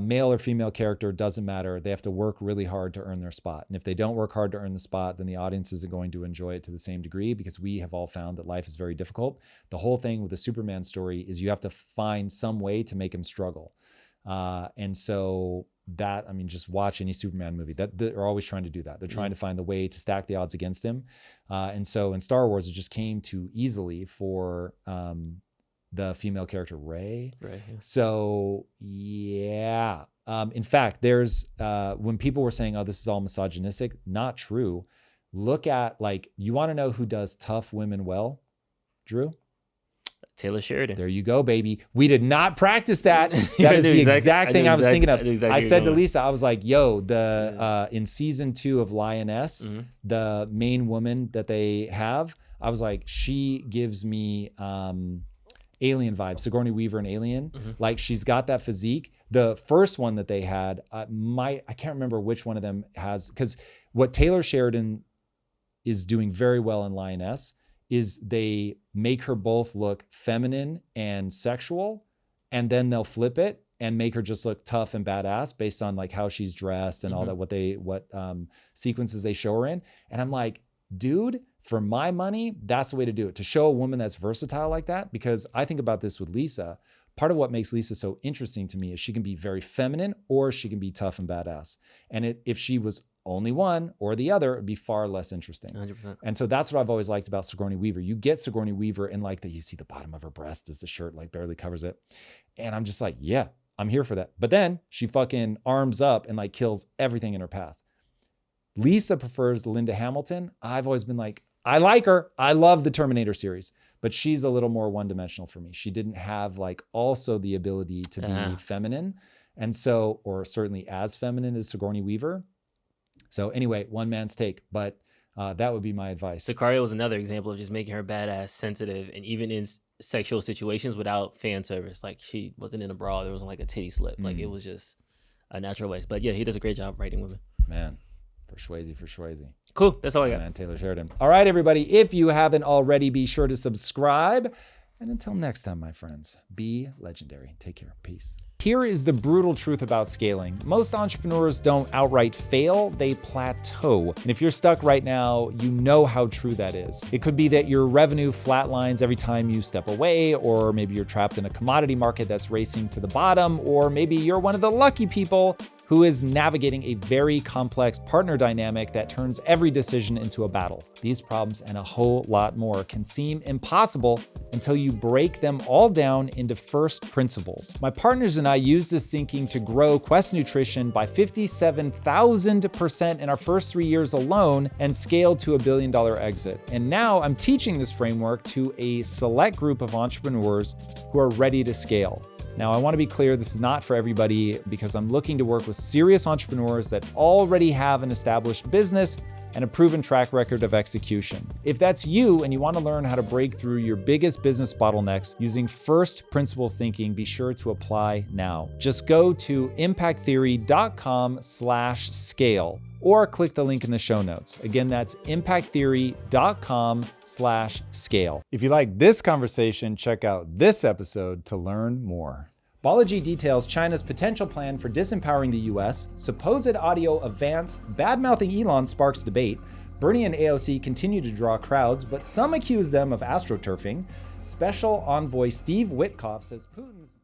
male or female character, doesn't matter. They have to work really hard to earn their spot. And if they don't work hard to earn the spot, then the audience isn't going to enjoy it to the same degree, because we have all found that life is very difficult. The whole thing with the Superman story is you have to find some way to make him struggle. And so that, I mean, just watch any Superman movie. They're always trying to do that. They're trying to find the way to stack the odds against him. And so in Star Wars, it just came too easily for the female character Rey. Right. Yeah. So yeah. In fact, there's when people were saying, "Oh, this is all misogynistic," not true. Look at, like, you want to know who does tough women well, Drew? Taylor Sheridan. There you go, baby. We did not practice that. That is the exact thing I was thinking of. I said to Lisa, I was like, yo, in season 2 of Lioness, the main woman that they have, I was like, she gives me Alien vibes, Sigourney Weaver and Alien. Like, she's got that physique. The first one that they had, I can't remember which one of them has, because what Taylor Sheridan is doing very well in Lioness is they make her both look feminine and sexual, and then they'll flip it and make her just look tough and badass based on like how she's dressed and all that, what sequences they show her in. And I'm like, dude, for my money, that's the way to do it, to show a woman that's versatile like that. Because I think about this with Lisa. Part of what makes Lisa so interesting to me is she can be very feminine or she can be tough and badass. And if she was only one or the other, it'd be far less interesting. 100%. And so that's what I've always liked about Sigourney Weaver. You get Sigourney Weaver and like that, you see the bottom of her breast as the shirt like barely covers it. And I'm just like, yeah, I'm here for that. But then she fucking arms up and like kills everything in her path. Lisa prefers Linda Hamilton. I've always been like, I like her. I love the Terminator series, but she's a little more one-dimensional for me. She didn't have like also the ability to be feminine. And so, or certainly as feminine as Sigourney Weaver. So anyway, one man's take, but that would be my advice. Sicario was another example of just making her badass, sensitive, and even in sexual situations without fan service. Like, she wasn't in a bra. There wasn't like a titty slip. Like, it was just a natural waste. But yeah, he does a great job writing women. Man, for Swayze. Cool. That's all I got. Man, Taylor Sheridan. All right, everybody. If you haven't already, be sure to subscribe. And until next time, my friends, be legendary. Take care. Peace. Here is the brutal truth about scaling. Most entrepreneurs don't outright fail, they plateau. And if you're stuck right now, you know how true that is. It could be that your revenue flatlines every time you step away, or maybe you're trapped in a commodity market that's racing to the bottom, or maybe you're one of the lucky people who is navigating a very complex partner dynamic that turns every decision into a battle. These problems and a whole lot more can seem impossible until you break them all down into first principles. My partners and I used this thinking to grow Quest Nutrition by 57,000% in our first 3 years alone and scaled to $1 billion exit. And now I'm teaching this framework to a select group of entrepreneurs who are ready to scale. Now, I want to be clear, this is not for everybody, because I'm looking to work with serious entrepreneurs that already have an established business and a proven track record of execution. If that's you and you want to learn how to break through your biggest business bottlenecks using first principles thinking, be sure to apply now. Just go to impacttheory.com/scale or click the link in the show notes. Again, that's impacttheory.com/scale. If you like this conversation, check out this episode to learn more. Balaji details China's potential plan for disempowering the US, supposed audio of Vance bad-mouthing Elon sparks debate, Bernie and AOC continue to draw crowds, but some accuse them of astroturfing, Special Envoy Steve Witkoff says Putin's